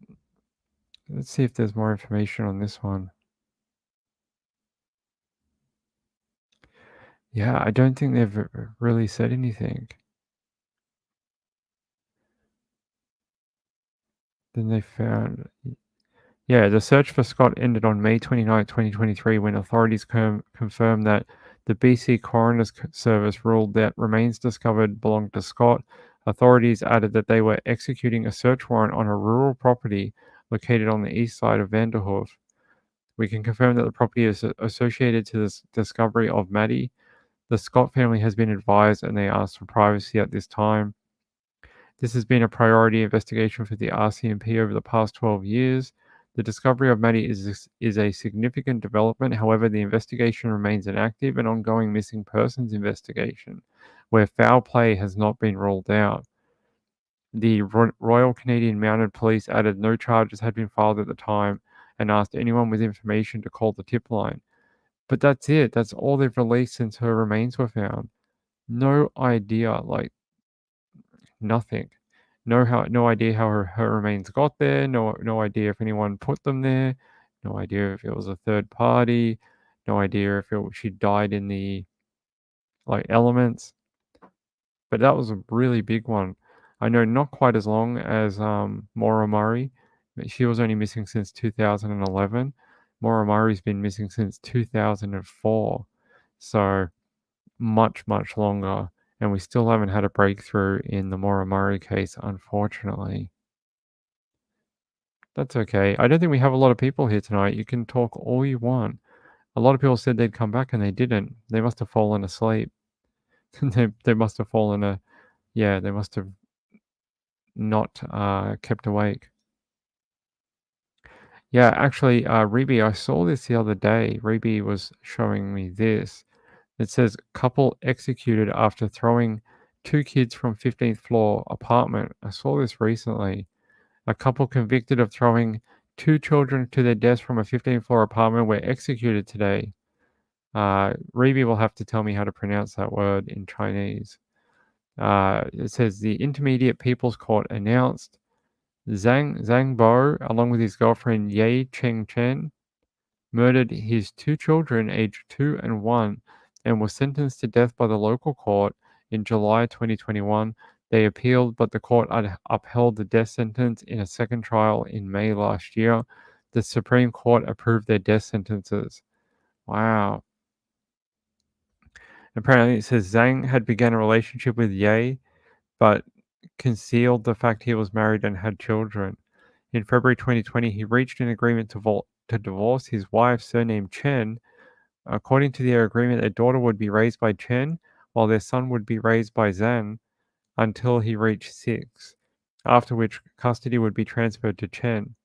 see if there's more information on this one. Yeah, I don't think they've really said anything. Then they found... Yeah, the search for Scott ended on May 29, 2023, when authorities confirmed that the BC Coroner's Service ruled that remains discovered belonged to Scott. Authorities added that they were executing a search warrant on a rural property located on the east side of Vanderhoof. We can confirm that the property is associated to the discovery of Maddie. The Scott family has been advised and they asked for privacy at this time. This has been a priority investigation for the RCMP over the past 12 years. The discovery of Maddie is a significant development. However, the investigation remains an active and ongoing missing persons investigation, where foul play has not been ruled out. The Royal Canadian Mounted Police added no charges had been filed at the time and asked anyone with information to call the tip line. But that's it. That's all they've released since her remains were found. No idea, like nothing. No idea how her remains got there. No idea if anyone put them there. No idea if it was a third party. No idea if she died in the elements. But that was a really big one. I know not quite as long as Maura Murray. She was only missing since 2011. Maura Murray's been missing since 2004. So much longer. And we still haven't had a breakthrough in the Maura Murray case, unfortunately. That's okay. I don't think we have a lot of people here tonight. You can talk all you want. A lot of people said they'd come back and they didn't. They must have fallen asleep. They must have fallen they must have not kept awake. Yeah, actually, Reby, I saw this the other day. Reby was showing me this. It says, couple executed after throwing 2 kids from 15th floor apartment. I saw this recently. A couple convicted of throwing 2 children to their deaths from a 15th floor apartment were executed today. Reby will have to tell me how to pronounce that word in Chinese. It says the Intermediate People's Court announced Zhang Bo, along with his girlfriend Ye Cheng Chen, murdered his 2 children aged 2 and 1 and was sentenced to death by the local court in July 2021. They appealed, but the court upheld the death sentence in a second trial in May last year. The Supreme Court approved their death sentences. Wow. Apparently it says Zhang had begun a relationship with Ye, but concealed the fact he was married and had children. In February 2020, he reached an agreement to divorce his wife, surnamed Chen. According to their agreement, their daughter would be raised by Chen, while their son would be raised by Zhang until he reached 6, after which custody would be transferred to Chen.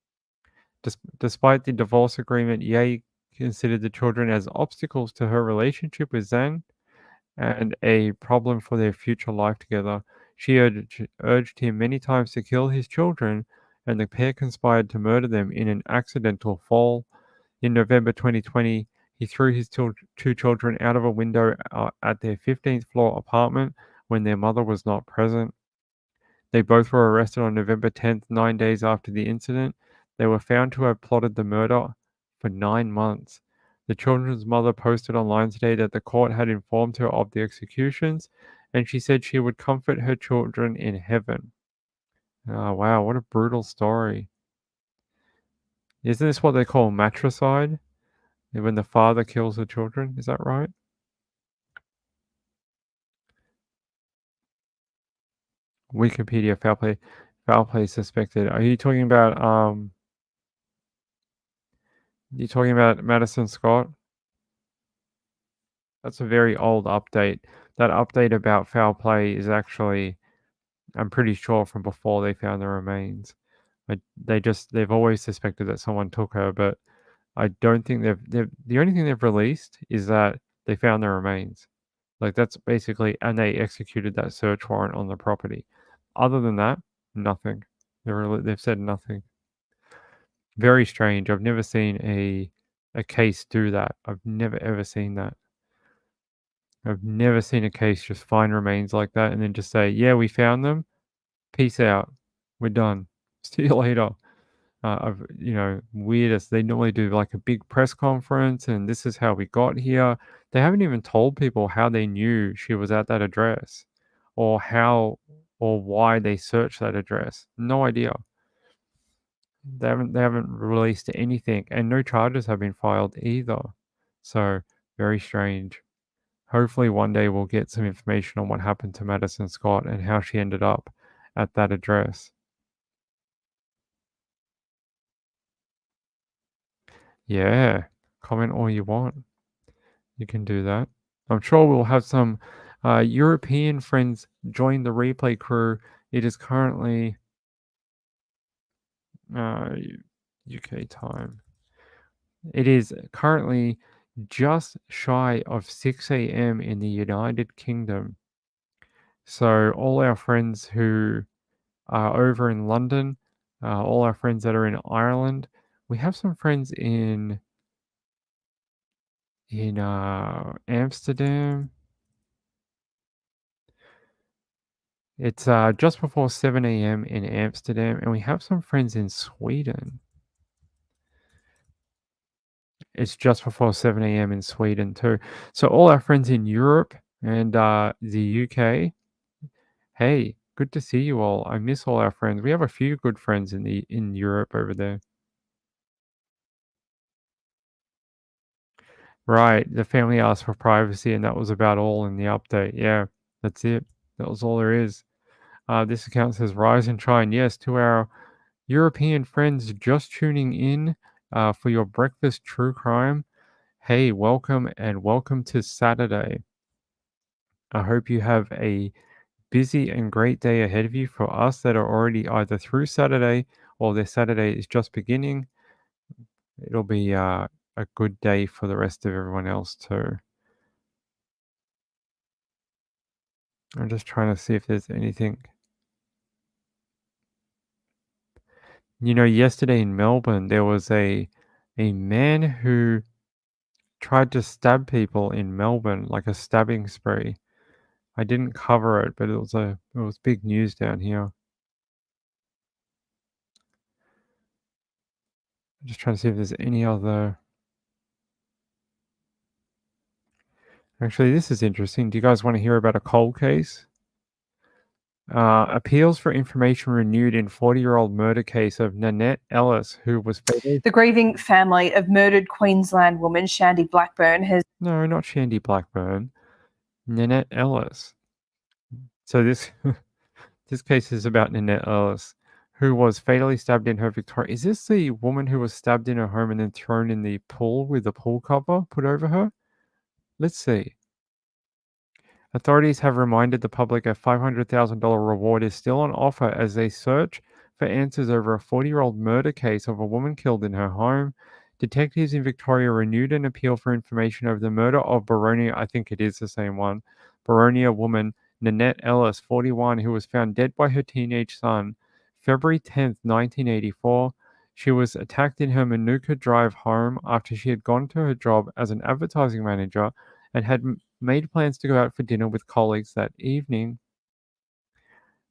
Despite the divorce agreement, Ye considered the children as obstacles to her relationship with Zhang and a problem for their future life together. She urged him many times to kill his children, and the pair conspired to murder them in an accidental fall. In November 2020, he threw his two children out of a window at their 15th floor apartment when their mother was not present. They both were arrested on November 10th, 9 days after the incident. They were found to have plotted the murder for 9 months. The children's mother posted online today that the court had informed her of the executions, and she said she would comfort her children in heaven. Oh, wow, what a brutal story. Isn't this what they call matricide? When the father kills the children, is that right? Wikipedia, foul play suspected. Are you talking about Madison Scott? That's a very old update. That update about foul play is actually, I'm pretty sure, from before they found the remains. They've always suspected that someone took her, but I don't think the only thing they've released is that they found the remains. Like, that's basically, and they executed that search warrant on the property. Other than that, nothing. They've said nothing. Very strange. I've never seen a case do that. I've never ever seen that. I've never seen a case just find remains like that and then just say, yeah, we found them. Peace out. We're done. See you later. Weirdest. They normally do like a big press conference and this is how we got here. They haven't even told people how they knew she was at that address or how or why they searched that address. No idea. They haven't released anything and no charges have been filed either. So very strange. Hopefully one day we'll get some information on what happened to Madison Scott and how she ended up at that address. Yeah, comment all you want. You can do that. I'm sure we'll have some European friends join the replay crew. It is currently UK time. It is currently just shy of 6 a.m. in the United Kingdom. So all our friends who are over in London, all our friends that are in Ireland, we have some friends in Amsterdam. It's just before 7 a.m. in Amsterdam, and we have some friends in Sweden. It's just before 7 a.m. in Sweden too. So all our friends in Europe and the UK, hey, good to see you all. I miss all our friends. We have a few good friends in Europe over there. Right, the family asked for privacy, and that was about all in the update. Yeah, that's it. That was all there is. This account says rise and shine. Yes, to our European friends just tuning in for your breakfast true crime. Hey, welcome and welcome to Saturday. I hope you have a busy and great day ahead of you. For us that are already either through Saturday or their Saturday is just beginning, it'll be a good day for the rest of everyone else too. I'm just trying to see if there's anything. Yesterday in Melbourne, there was a man who tried to stab people in Melbourne, like a stabbing spree. I didn't cover it, but it was big news down here. I'm just trying to see if there's any other. Actually, this is interesting. Do you guys want to hear about a cold case? Appeals for information renewed in 40-year-old murder case of Nanette Ellis, who was fatally... The grieving family of murdered Queensland woman Shandy Blackburn has... No, not Shandy Blackburn. Nanette Ellis. So this case is about Nanette Ellis, who was fatally stabbed in her Victoria. Is this the woman who was stabbed in her home and then thrown in the pool with the pool cover put over her? Let's see. Authorities have reminded the public a $500,000 reward is still on offer as they search for answers over a 40-year-old murder case of a woman killed in her home. Detectives in Victoria renewed an appeal for information over the murder of Baronia, I think it is the same one, Baronia woman Nanette Ellis, 41, who was found dead by her teenage son February 10th, 1984. She was attacked in her Manuka Drive home after she had gone to her job as an advertising manager and had made plans to go out for dinner with colleagues that evening.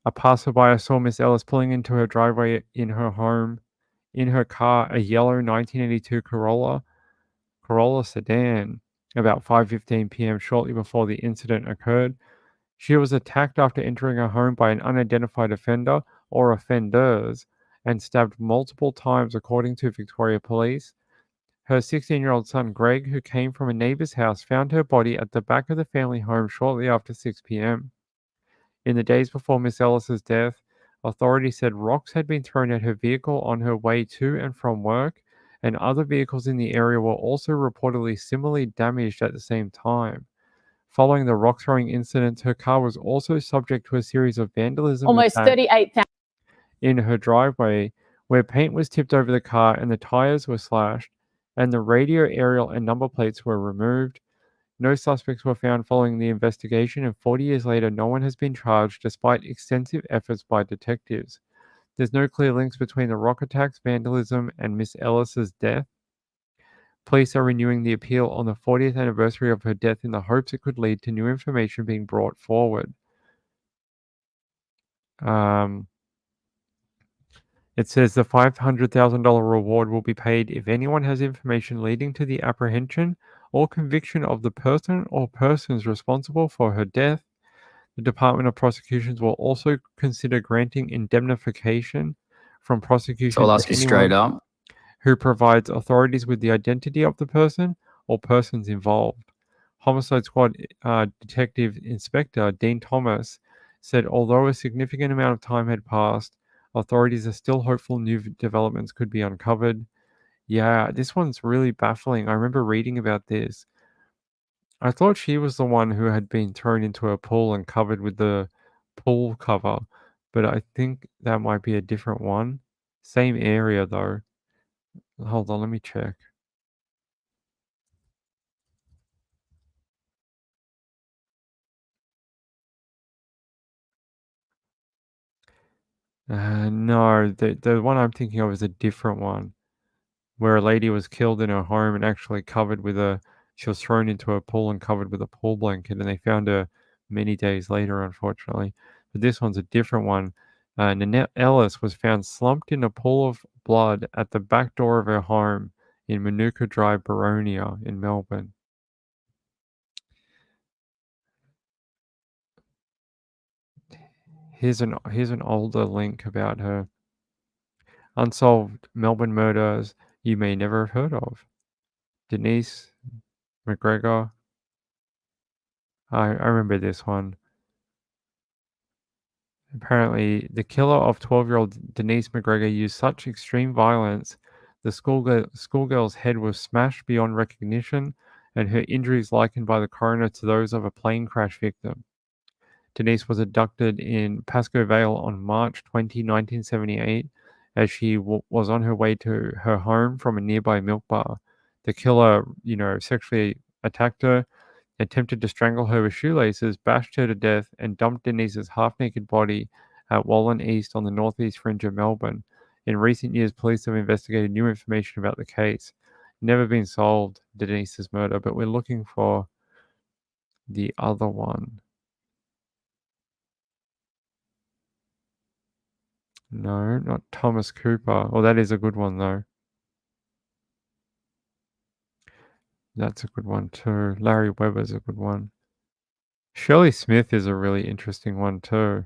A passerby saw Miss Ellis pulling into her driveway in her home. In her car, a yellow 1982 Corolla sedan, about 5:15 p.m. shortly before the incident occurred. She was attacked after entering her home by an unidentified offender or offenders and stabbed multiple times, according to Victoria Police. Her 16-year-old son, Greg, who came from a neighbor's house, found her body at the back of the family home shortly after 6 p.m. In the days before Miss Ellis's death, authorities said rocks had been thrown at her vehicle on her way to and from work, and other vehicles in the area were also reportedly similarly damaged at the same time. Following the rock throwing incident, her car was also subject to a series of vandalism Almost attacks 38,000. in her driveway, where paint was tipped over the car and the tires were slashed, and the radio aerial and number plates were removed. No suspects were found following the investigation, and 40 years later, no one has been charged despite extensive efforts by detectives. There's no clear links between the rock attacks, vandalism, and Miss Ellis's death. Police are renewing the appeal on the 40th anniversary of her death in the hopes it could lead to new information being brought forward. It says the $500,000 reward will be paid if anyone has information leading to the apprehension or conviction of the person or persons responsible for her death. The Department of Prosecutions will also consider granting indemnification from prosecution So I'll ask to you straight anyone up. who provides authorities with the identity of the person or persons involved. Homicide Squad Detective Inspector Dean Thomas said although a significant amount of time had passed, authorities are still hopeful new developments could be uncovered. Yeah, this one's really baffling. I remember reading about this. I thought she was the one who had been thrown into a pool and covered with the pool cover, but I think that might be a different one. Same area though. Hold on, let me check. No, the one I'm thinking of is a different one, where a lady was killed in her home and actually covered with a. She was thrown into a pool and covered with a pool blanket, and they found her many days later, unfortunately. But this one's a different one. Nanette Ellis was found slumped in a pool of blood at the back door of her home in Manuka Drive, Baronia, in Melbourne. Here's an older link about her. Unsolved Melbourne murders you may never have heard of. Denise McGregor. I remember this one. Apparently, the killer of 12-year-old Denise McGregor used such extreme violence, the schoolgirl's head was smashed beyond recognition, and her injuries likened by the coroner to those of a plane crash victim. Denise was abducted in Pascoe Vale on March 20, 1978, as she was on her way to her home from a nearby milk bar. The killer, sexually attacked her, attempted to strangle her with shoelaces, bashed her to death, and dumped Denise's half-naked body at Wallen East on the northeast fringe of Melbourne. In recent years, police have investigated new information about the case. Never been solved, Denise's murder, but we're looking for the other one. No, not Thomas Cooper. Oh, that is a good one, though. That's a good one, too. Larry Weber's a good one. Shirley Smith is a really interesting one, too.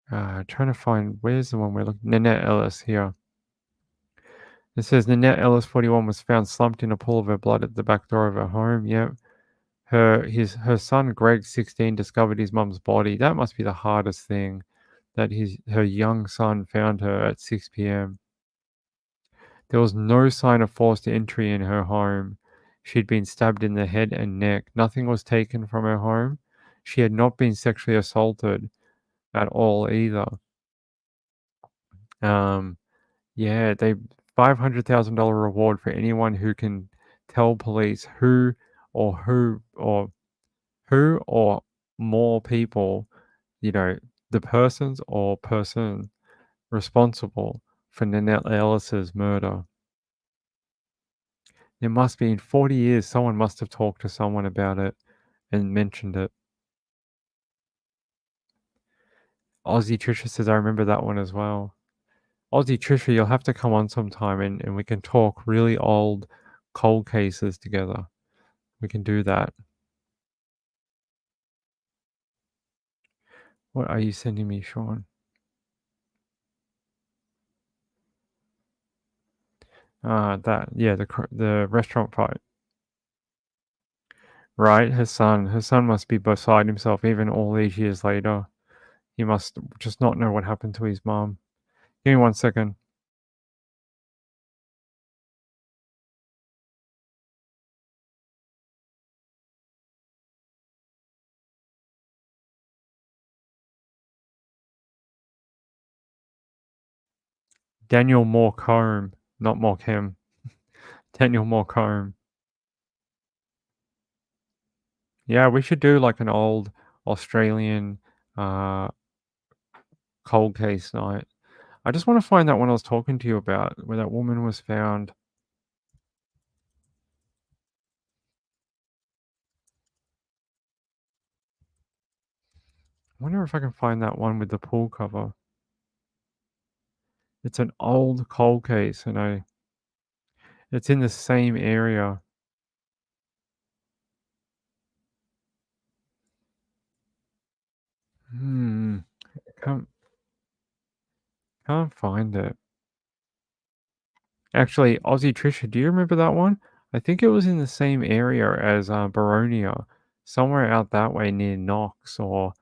Trying to find, where's the one we're looking? Nanette Ellis here. It says Nanette Ellis, 41, was found slumped in a pool of her blood at the back door of her home. Yep. Her son Greg, 16, discovered his mum's body. That must be the hardest thing, that her young son found her at 6 p.m. There was no sign of forced entry in her home. She'd been stabbed in the head and neck. Nothing was taken from her home. She had not been sexually assaulted at all either. Yeah, they $500,000 reward for anyone who can tell police who or more people, the persons or person responsible for Nanette Ellis's murder. It must be in 40 years, someone must have talked to someone about it and mentioned it. Aussie Trisha says, I remember that one as well. Aussie Trisha, you'll have to come on sometime and we can talk really old cold cases together. We can do that. What are you sending me, Sean? The restaurant fight. Right, her son must be beside himself even all these years later. He must just not know what happened to his mom. Give me 1 second. Daniel Morecombe, not Morecambe. Daniel Morecombe. Yeah, we should do like an old Australian cold case night. I just want to find that one I was talking to you about, where that woman was found. I wonder if I can find that one with the pool cover. It's an old cold case, and it's in the same area. Can't find it. Actually, Aussie Trisha, do you remember that one? I think it was in the same area as Baronia, somewhere out that way near Knox, or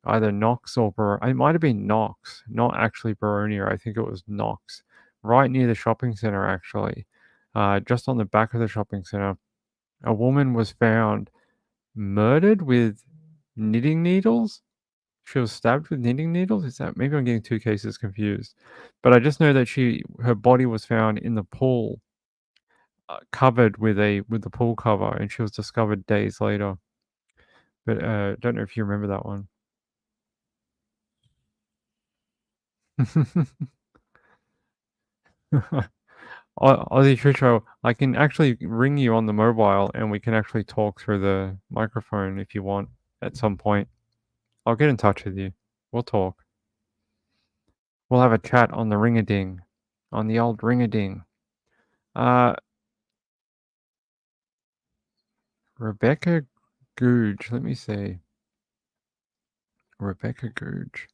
either Knox or it might have been Knox, not actually Baronia. I think it was Knox, right near the shopping center, actually, just on the back of the shopping center. A woman was found murdered with knitting needles. She was stabbed with knitting needles? Is that, maybe I'm getting two cases confused. But I just know that her body was found in the pool, covered with the pool cover, and she was discovered days later. But don't know if you remember that one. Aussie Trisha, I can actually ring you on the mobile and we can actually talk through the microphone if you want at some point. I'll get in touch with you. We'll talk. We'll have a chat on the ring-a-ding. On the old ring-a-ding. Rebecca Googe. Let me see. Rebecca Googe.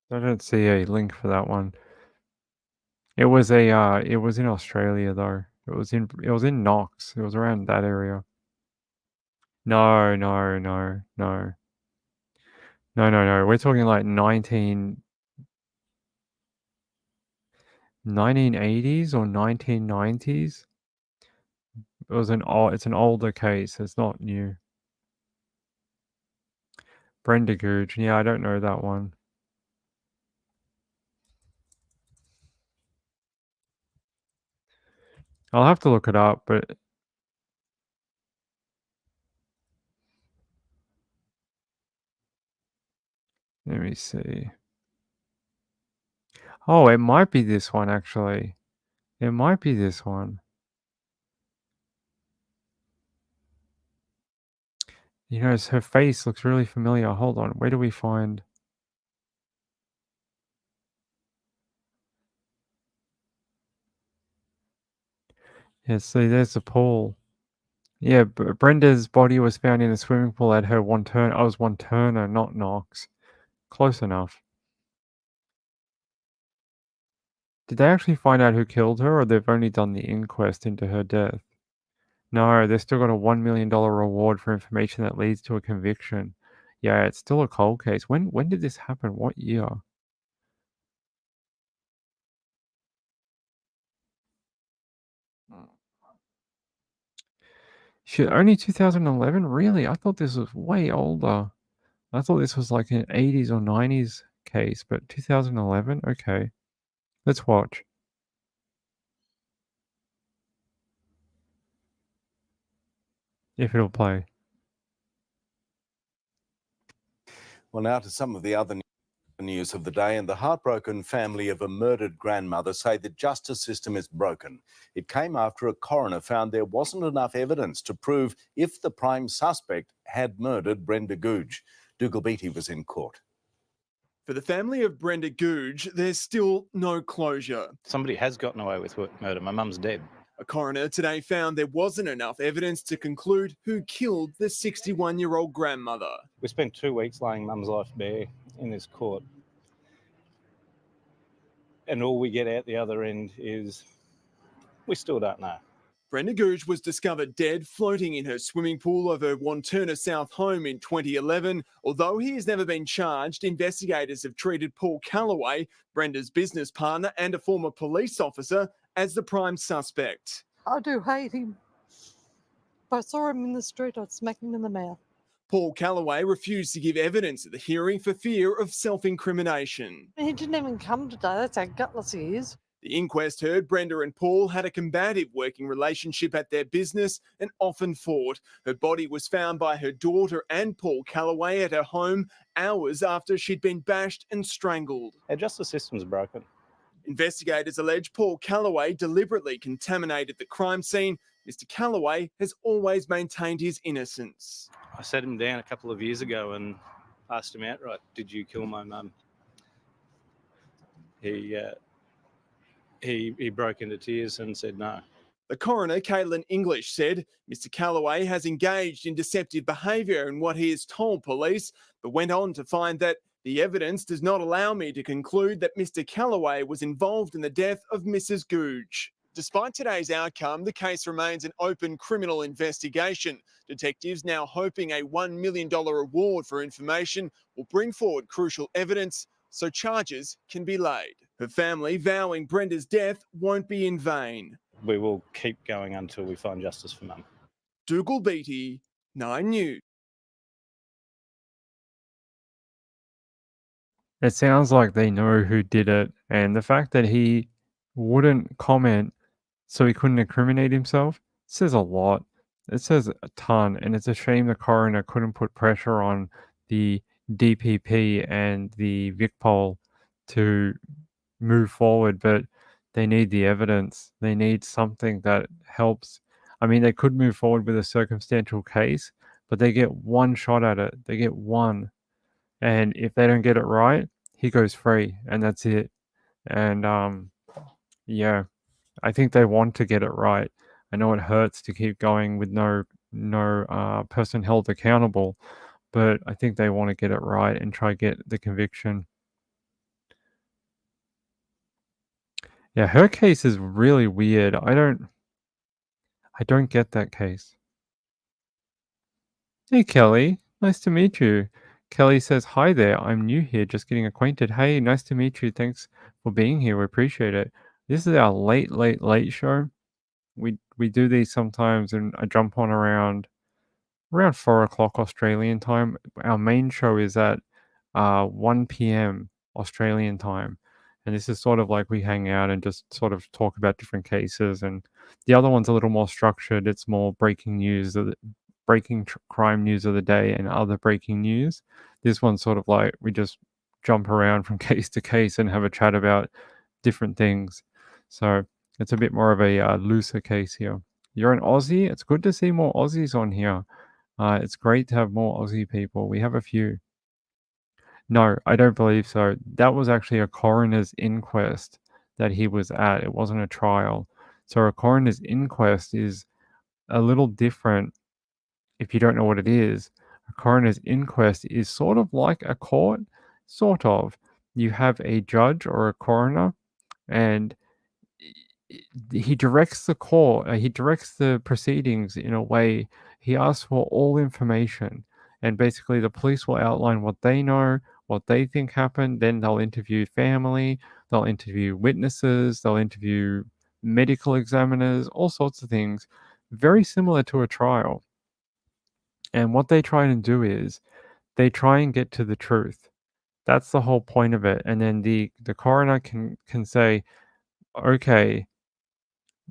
I don't see a link for that one. It was in Australia though. It was in Knox. It was around that area. No. No. We're talking like 1980s or 1990s. It's an older case. It's not new. Brenda G. Yeah, I don't know that one. I'll have to look it up, but let me see. Oh, it might be this one actually. It might be this one. Her face looks really familiar. Hold on. Where do we find? Yeah, see, there's the pool. Yeah, Brenda's body was found in a swimming pool at her Wanturna. I was Wanturna, not Knox. Close enough. Did they actually find out who killed her, or they've only done the inquest into her death? No, they've still got a $1 million reward for information that leads to a conviction. Yeah, it's still a cold case. When did this happen? What year? Shit, only 2011? Really? I thought this was way older. I thought this was like an 80s or 90s case, but 2011? Okay. Let's watch. If it'll play. Well, now to some of the other news of the day, and the heartbroken family of a murdered grandmother say the justice system is broken. It came after a coroner found there wasn't enough evidence to prove if the prime suspect had murdered Brenda Googe. Dougal Beattie was in court. For the family of Brenda Googe, there's still no closure. Somebody has gotten away with murder. My mum's dead. A coroner today found there wasn't enough evidence to conclude who killed the 61-year-old grandmother. We spent 2 weeks laying mum's life bare in this court. And all we get out the other end is we still don't know. Brenda Googe was discovered dead floating in her swimming pool of her Wanturna South home in 2011. Although he has never been charged, investigators have treated Paul Calloway, Brenda's business partner and a former police officer, as the prime suspect. I do hate him. If I saw him in the street, I'd smack him in the mouth. Paul Calloway refused to give evidence at the hearing for fear of self-incrimination. He didn't even come today. That's how gutless he is. The inquest heard Brenda and Paul had a combative working relationship at their business and often fought. Her body was found by her daughter and Paul Calloway at her home hours after she'd been bashed and strangled. Our justice system's broken. Investigators allege Paul Calloway deliberately contaminated the crime scene. Mr. Calloway has always maintained his innocence. I sat him down a couple of years ago and asked him outright, "Did you kill my mum?" He broke into tears and said no. The coroner, Caitlin English, said Mr. Calloway has engaged in deceptive behaviour in what he has told police, but went on to find that the evidence does not allow me to conclude that Mr. Calloway was involved in the death of Mrs. Googe. Despite today's outcome, the case remains an open criminal investigation. Detectives now hoping a $1 million reward for information will bring forward crucial evidence so charges can be laid. Her family vowing Brenda's death won't be in vain. We will keep going until we find justice for mum. Dougal Beattie, 9 News. It sounds like they know who did it, and the fact that he wouldn't comment so he couldn't incriminate himself says a lot. It says a ton, and it's a shame the coroner couldn't put pressure on the DPP and the VicPol to move forward, but they need the evidence. They need something that helps. I mean, they could move forward with a circumstantial case, but they get one shot at it. They get one. And if they don't get it right, he goes free, and that's it. And yeah, I think they want to get it right. I know it hurts to keep going with no person held accountable, but I think they want to get it right and try get the conviction. Yeah, her case is really weird. I don't get that case. Hey, Kelly. Nice to meet you. Kelly says, "Hi there. I'm new here, just getting acquainted. Hey, nice to meet you. Thanks for being here. We appreciate it." This is our late show. We do these sometimes, and I jump on around 4 o'clock Australian time. Our main show is at 1 p.m. Australian time. And this is sort of like we hang out and just sort of talk about different cases. And the other one's a little more structured. It's more breaking news, crime news of the day and other breaking news. This one's sort of like we just jump around from case to case and have a chat about different things. So it's a bit more of a looser case here. You're an Aussie. It's good to see more Aussies on here. It's great to have more Aussie people. We have a few. No, I don't believe so. That was actually a coroner's inquest that he was at. It wasn't a trial. So a coroner's inquest is a little different if you don't know what it is. A coroner's inquest is sort of like a court, sort of. You have a judge or a coroner, and he directs the court, he directs the proceedings in a way. He asks for all information, and basically the police will outline what they know, what they think happened. Then they'll interview family, they'll interview witnesses, they'll interview medical examiners, all sorts of things, very similar to a trial. And what they try and do is they try and get to the truth. That's the whole point of it. And then the coroner can say, okay,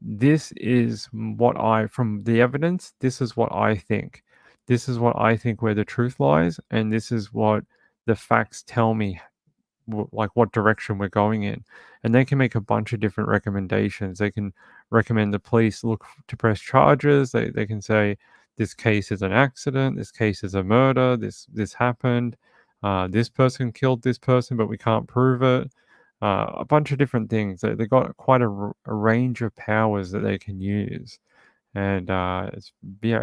this is what from the evidence, this is what I think. This is what I think where the truth lies, and this is what the facts tell me, like what direction we're going in. And they can make a bunch of different recommendations. They can recommend the police look to press charges. They can say this case is an accident, this case is a murder, this happened, this person killed this person, but we can't prove it. A bunch of different things. They've got quite a range of powers that they can use, and they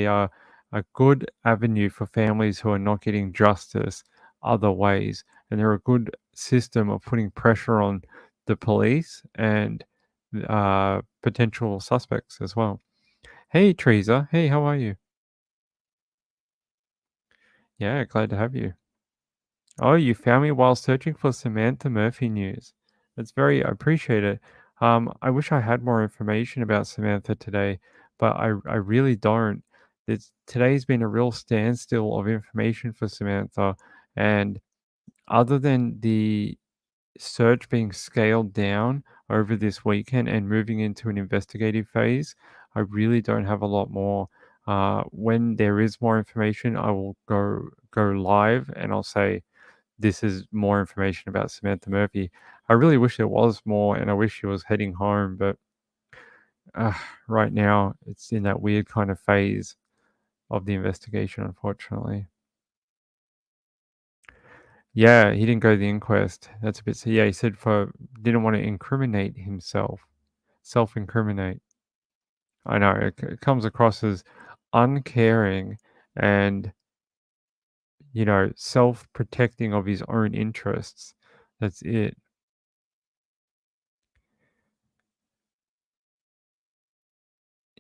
are a good avenue for families who are not getting justice other ways, and they're a good system of putting pressure on the police and potential suspects as well. Hey, Teresa. Hey, how are you? Yeah, glad to have you. Oh, you found me while searching for Samantha Murphy news. I appreciate it. I wish I had more information about Samantha today, but I really don't. Today's been a real standstill of information for Samantha, and other than the search being scaled down over this weekend and moving into an investigative phase, I really don't have a lot more. When there is more information, I will go live and I'll say, this is more information about Samantha Murphy. I really wish there was more, and I wish she was heading home, but right now it's in that weird kind of phase of the investigation, unfortunately. Yeah, he didn't go to the inquest. That's a bit. So yeah, he said didn't want to incriminate himself, self-incriminate. I know it comes across as uncaring and self-protecting of his own interests. That's it.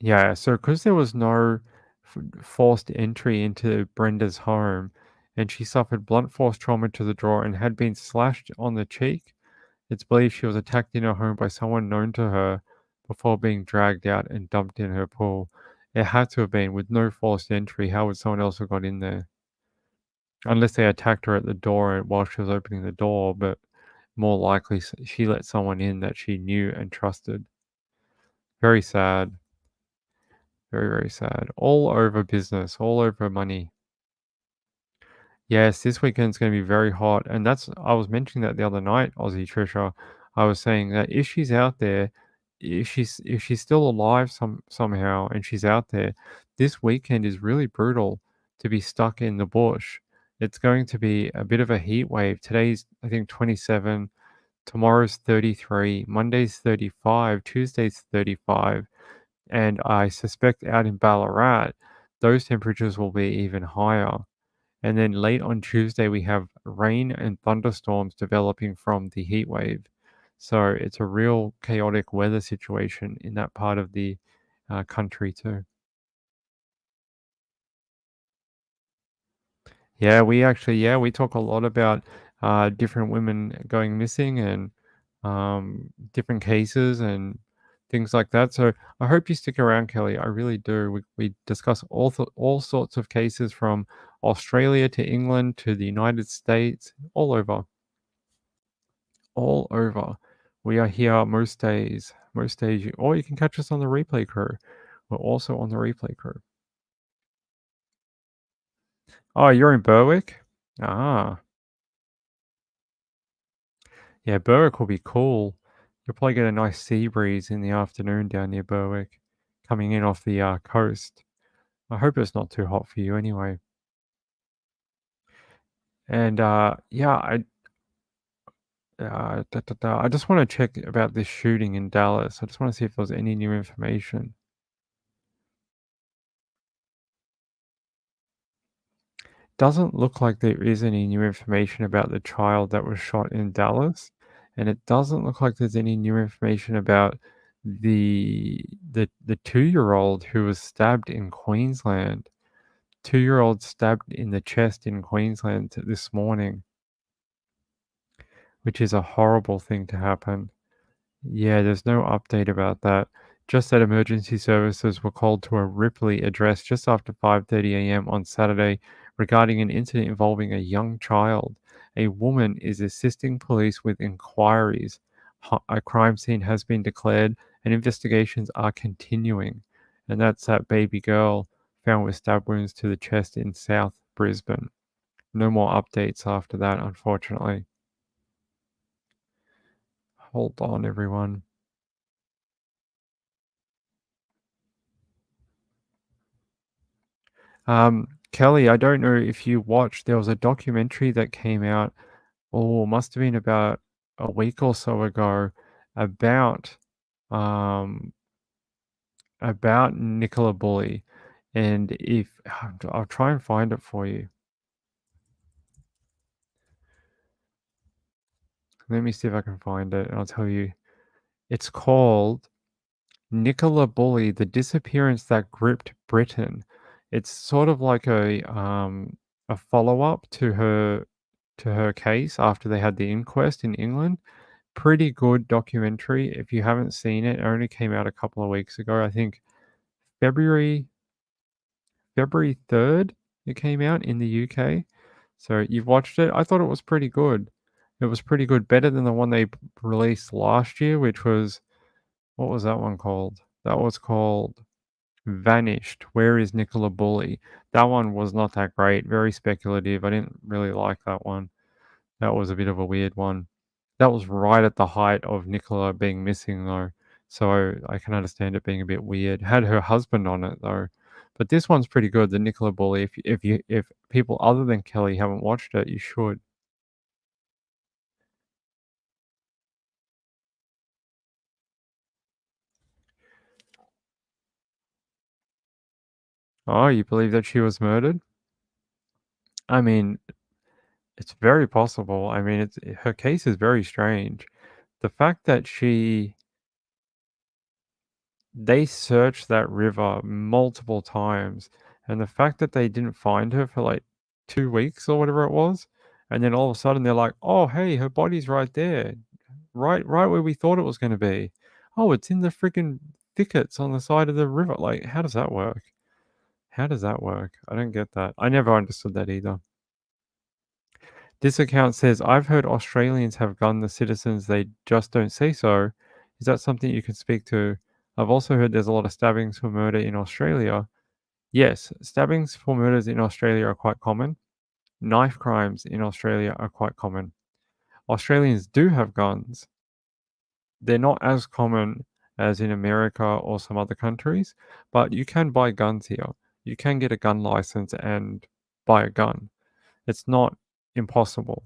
Yeah, so because there was no forced entry into Brenda's home, and she suffered blunt force trauma to the jaw and had been slashed on the cheek, it's believed she was attacked in her home by someone known to her before being dragged out and dumped in her pool. It had to have been with no forced entry. How would someone else have got in there? Unless they attacked her at the door while she was opening the door, but more likely she let someone in that she knew and trusted. Very sad. Very, very sad. All over business, all over money. Yes, this weekend's going to be very hot. And I was mentioning that the other night, Aussie Trisha. I was saying that if she's out there, if she's still alive somehow and she's out there, this weekend is really brutal to be stuck in the bush. It's going to be a bit of a heat wave. Today's, I think, 27. Tomorrow's 33. Monday's 35. Tuesday's 35. And I suspect out in Ballarat, those temperatures will be even higher. And then late on Tuesday, we have rain and thunderstorms developing from the heat wave. So it's a real chaotic weather situation in that part of the country too. Yeah, we talk a lot about different women going missing and different cases and things like that. So I hope you stick around, Kelly. I really do. We discuss all sorts of cases from Australia to England to the United States, all over. All over. We are here most days, or you can catch us on the replay crew. We're also on the replay crew. Oh, you're in Berwick? Ah. Yeah, Berwick will be cool. You'll probably get a nice sea breeze in the afternoon down near Berwick, coming in off the coast. I hope it's not too hot for you anyway. And yeah, I just want to check about this shooting in Dallas. I just want to see if there was any new information. Doesn't look like there is any new information about the child that was shot in Dallas, and it doesn't look like there's any new information about the 2-year-old who was stabbed in Queensland. 2-year-old stabbed in the chest in Queensland this morning, which is a horrible thing to happen. Yeah, there's no update about that. Just that emergency services were called to a Ripley address just after 5:30 a.m. on Saturday regarding an incident involving a young child. A woman is assisting police with inquiries. A crime scene has been declared and investigations are continuing. And that's that baby girl found with stab wounds to the chest in South Brisbane. No more updates after that, unfortunately. Hold on, everyone. Kelly, I don't know if you watched, there was a documentary that came out, must have been about a week or so ago about Nicola Bulley. And if I'll try and find it for you. Let me see if I can find it and I'll tell you. It's called Nicola Bulley, The Disappearance That Gripped Britain. It's sort of like a follow-up to her case after they had the inquest in England. Pretty good documentary. If you haven't seen it, it only came out a couple of weeks ago. I think February 3rd it came out in the UK. So you've watched it. I thought it was pretty good. It was pretty good, better than the one they released last year, which was, what was that one called? That was called Vanished. Where is Nicola Bulley? That one was not that great. Very speculative. I didn't really like that one. That was a bit of a weird one. That was right at the height of Nicola being missing, though. So I can understand it being a bit weird. Had her husband on it, though. But this one's pretty good, the Nicola Bulley. If people other than Kelly haven't watched it, you should. Oh, you believe that she was murdered? I mean, it's very possible. I mean, her case is very strange. The fact that they searched that river multiple times, and the fact that they didn't find her for like 2 weeks or whatever it was, and then all of a sudden they're like, "Oh, hey, her body's right there. Right where we thought it was gonna be. Oh, it's in the freaking thickets on the side of the river." Like, how does that work? How does that work? I don't get that. I never understood that either. This account says, "I've heard Australians have gunned the citizens, they just don't say so. Is that something you can speak to? I've also heard there's a lot of stabbings for murder in Australia." Yes, stabbings for murders in Australia are quite common. Knife crimes in Australia are quite common. Australians do have guns. They're not as common as in America or some other countries, but you can buy guns here. You can get a gun license and buy a gun. It's not impossible.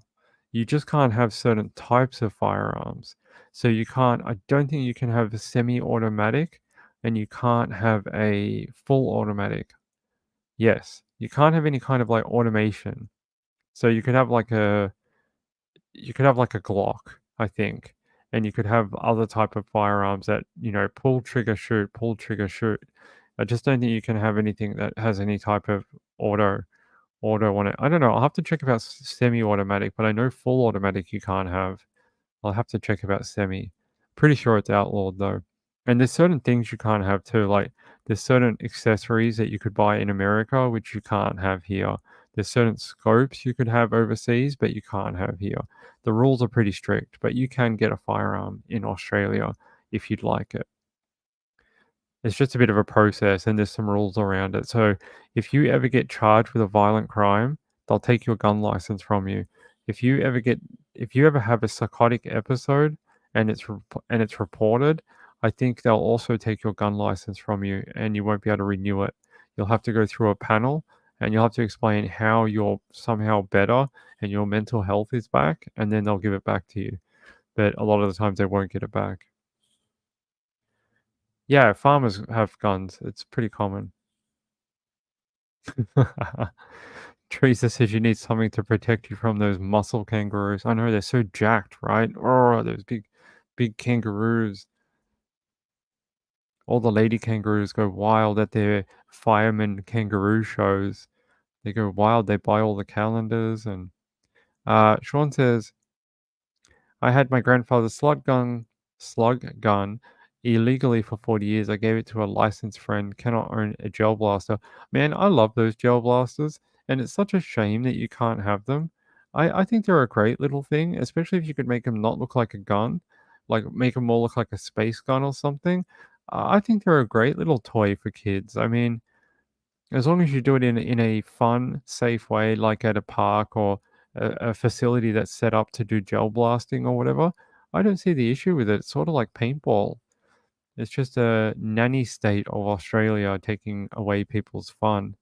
You just can't have certain types of firearms. So I don't think you can have a semi-automatic and you can't have a full automatic. Yes, you can't have any kind of like automation. So you could have like a Glock, I think, and you could have other type of firearms that, pull trigger shoot, pull trigger shoot. I just don't think you can have anything that has any type of auto on it. I don't know. I'll have to check about semi-automatic, but I know full automatic you can't have. I'll have to check about semi. Pretty sure it's outlawed though. And there's certain things you can't have too. Like there's certain accessories that you could buy in America which you can't have here. There's certain scopes you could have overseas, but you can't have here. The rules are pretty strict, but you can get a firearm in Australia if you'd like it. It's just a bit of a process and there's some rules around it. So if you ever get charged with a violent crime, they'll take your gun license from you. If you ever have a psychotic episode and it's reported, I think they'll also take your gun license from you and you won't be able to renew it. You'll have to go through a panel and you'll have to explain how you're somehow better and your mental health is back, and then they'll give it back to you. but a lot of the times they won't get it back. Yeah, farmers have guns. It's pretty common. Teresa says you need something to protect you from those muscle kangaroos. I know they're so jacked, right? Oh, those big kangaroos. All the lady kangaroos go wild at their fireman kangaroo shows. They go wild. They buy all the calendars. And Sean says, I had my grandfather's slug gun illegally for 40 years. I gave it to a licensed friend. Cannot own a gel blaster. Man, I love those gel blasters, and it's such a shame that you can't have them. I think they're a great little thing, especially if you could make them not look like a gun, like make them more look like a space gun or something. I think they're a great little toy for kids. I mean, as long as you do it in a fun, safe way, like at a park or a facility that's set up to do gel blasting or whatever, I don't see the issue with it. It's sort of like paintball. It's just a nanny state of Australia taking away people's fun.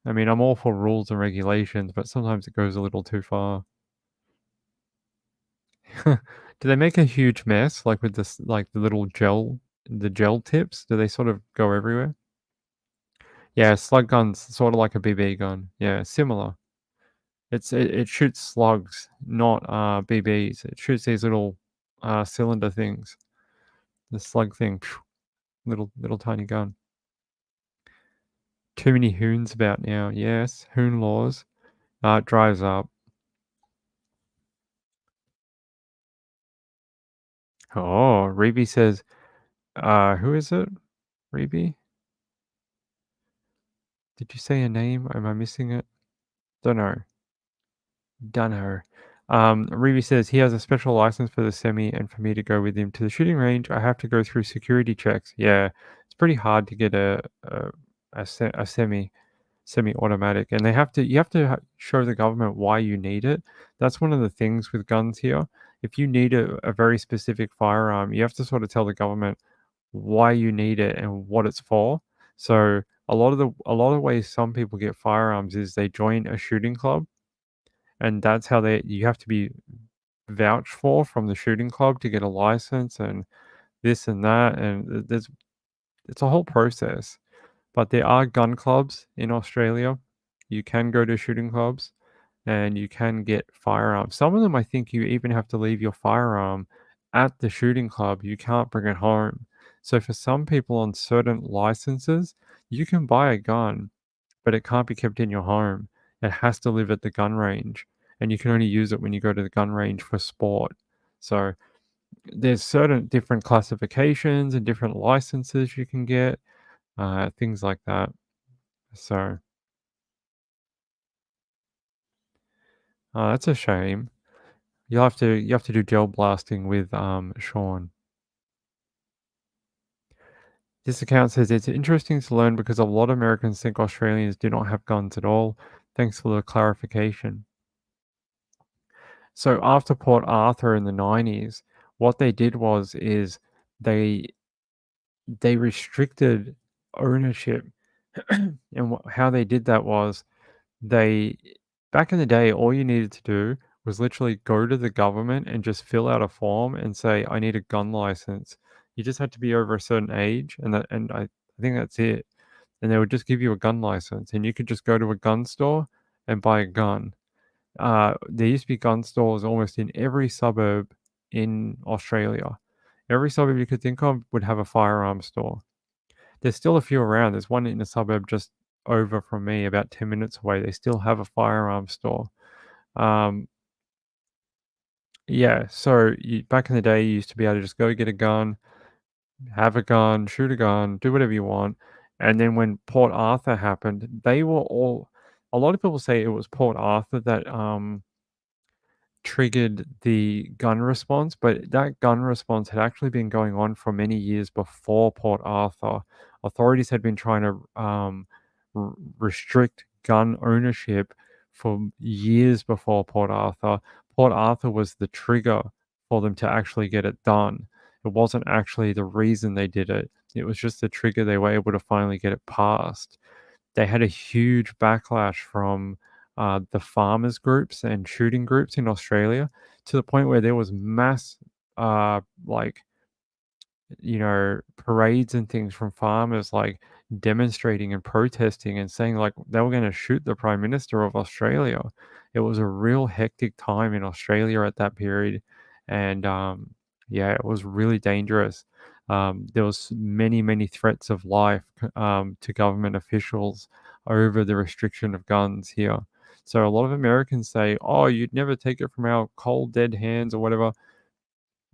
I mean, I'm all for rules and regulations, but sometimes it goes a little too far. Do they make a huge mess, like with this, like the gel tips? Do they sort of go everywhere? Yeah, slug gun's sort of like a BB gun. Yeah, similar. It shoots slugs, not BBs. It shoots these little cylinder things. The slug thing, little tiny gun. Too many hoons about now. Yes, hoon laws. It dries up. Oh, Reby says, who is it? Reby? Did you say a name? Am I missing it? Don't know. Reby says he has a special license for the semi, and for me to go with him to the shooting range, I have to go through security checks. Yeah, it's pretty hard to get a semi-automatic, and you have to show the government why you need it. That's one of the things with guns here. If you need a very specific firearm, you have to sort of tell the government why you need it and what it's for. So a lot of ways some people get firearms is they join a shooting club, and that's how you have to be vouched for from the shooting club to get a license and this and that, and it's a whole process. But there are gun clubs in Australia. You can go to shooting clubs and you can get firearms. Some of them, I think you even have to leave your firearm at the shooting club. You can't bring it home. So for some people on certain licenses, you can buy a gun, but it can't be kept in your home. It has to live at the gun range, and you can only use it when you go to the gun range for sport. So there's certain different classifications and different licenses you can get, things like that. So that's a shame. You have to do gel blasting with Sean. This account says it's interesting to learn because a lot of Americans think Australians do not have guns at all. Thanks for the clarification. So after Port Arthur in the 90s, what they did is they restricted ownership, and how they did that was back in the day, all you needed to do was literally go to the government and just fill out a form and say, I need a gun license. You just had to be over a certain age, and I think that's it. And they would just give you a gun license, and you could just go to a gun store and buy a gun. There used to be gun stores almost in every suburb in Australia. Every suburb you could think of would have a firearms store. There's still a few around. There's one in a suburb just over from me, about 10 minutes away. They still have a firearms store. Yeah, so back in the day, you used to be able to just go get a gun, have a gun, shoot a gun, do whatever you want. And then when Port Arthur happened, a lot of people say it was Port Arthur that triggered the gun response, but that gun response had actually been going on for many years before Port Arthur. Authorities had been trying to restrict gun ownership for years before Port Arthur. Port Arthur was the trigger for them to actually get it done. It wasn't actually the reason they did it. It was just the trigger. They were able to finally get it passed. They had a huge backlash from the farmers groups and shooting groups in Australia, to the point where there was mass like parades and things from farmers, like demonstrating and protesting and saying like they were going to shoot the Prime Minister of Australia. It was a real hectic time in Australia at that period, and yeah, it was really dangerous. There was many threats of life to government officials over the restriction of guns here. So a lot of Americans say, "Oh, you'd never take it from our cold dead hands" or whatever.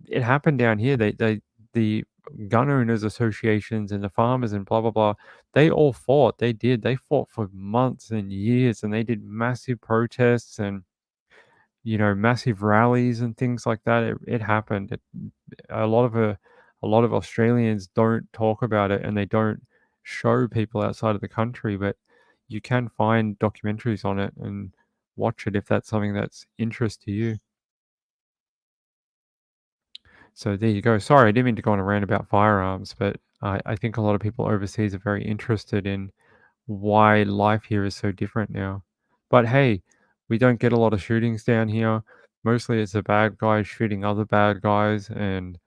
It happened down here. The gun owners associations and the farmers and blah blah blah, they all fought. They fought for months and years, and they did massive protests and massive rallies and things like that. It happened. A lot of Australians don't talk about it, and they don't show people outside of the country, but you can find documentaries on it and watch it if that's something that's interest to you. So there you go. Sorry, I didn't mean to go on a rant about firearms, but I think a lot of people overseas are very interested in why life here is so different now. But hey, we don't get a lot of shootings down here. Mostly it's the bad guys shooting other bad guys, and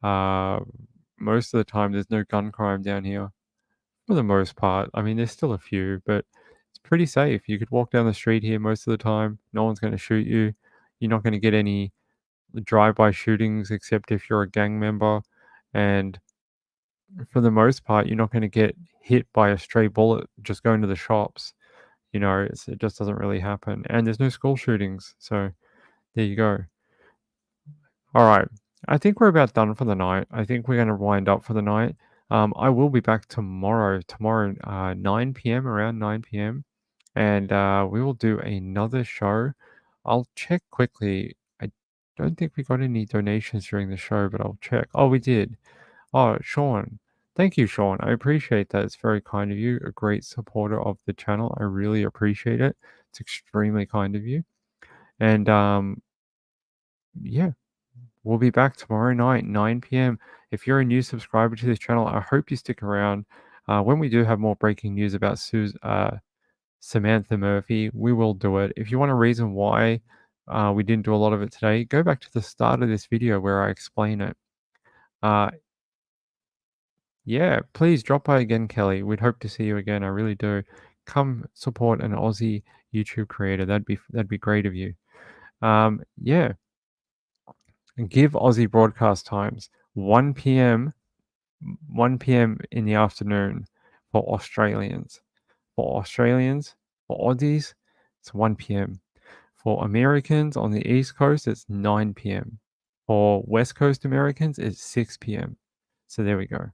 most of the time there's no gun crime down here. For the most part. I mean, there's still a few, but it's pretty safe. You could walk down the street here most of the time. No one's going to shoot you. You're not going to get any drive-by shootings except if you're a gang member, and for the most part you're not going to get hit by a stray bullet just going to the shops. It just doesn't really happen, and there's no school shootings. So there you go. All right, I think we're about done for the night. I think we're going to wind up for the night. I will be back tomorrow 9 p.m, around 9 p.m, and we will do another show. I'll check quickly. I don't think we got any donations during the show, but I'll check. Oh, we did. Oh, Sean. Thank you, Sean. I appreciate that. It's very kind of you. A great supporter of the channel. I really appreciate it. It's extremely kind of you. And yeah, we'll be back tomorrow night, 9 p.m. If you're a new subscriber to this channel, I hope you stick around. When we do have more breaking news about Samantha Murphy, we will do it. If you want a reason why we didn't do a lot of it today, go back to the start of this video where I explain it. Yeah, please drop by again, Kelly. We'd hope to see you again. I really do. Come support an Aussie YouTube creator. That'd be great of you. Yeah. Give Aussie broadcast times 1 p.m. in the afternoon for Australians. For Aussies, it's 1 p.m. For Americans on the East Coast, it's 9 p.m. For West Coast Americans, it's 6 p.m. So there we go.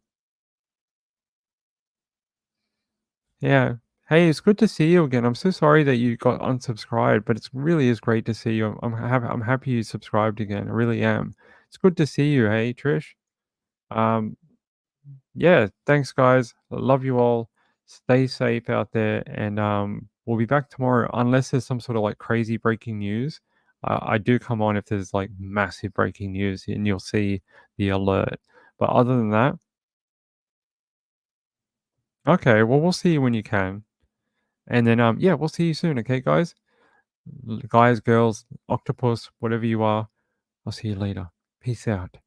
Yeah. Hey, it's good to see you again. I'm so sorry that you got unsubscribed, but it really is great to see you. I'm happy you subscribed again. I really am. It's good to see you. Hey, Trish. Yeah. Thanks, guys. I love you all. Stay safe out there, and we'll be back tomorrow unless there's some sort of like crazy breaking news. I do come on if there's like massive breaking news, and you'll see the alert. But other than that. Okay, well, we'll see you when you can. And then, yeah, we'll see you soon, okay, guys? Guys, girls, octopus, whatever you are, I'll see you later. Peace out.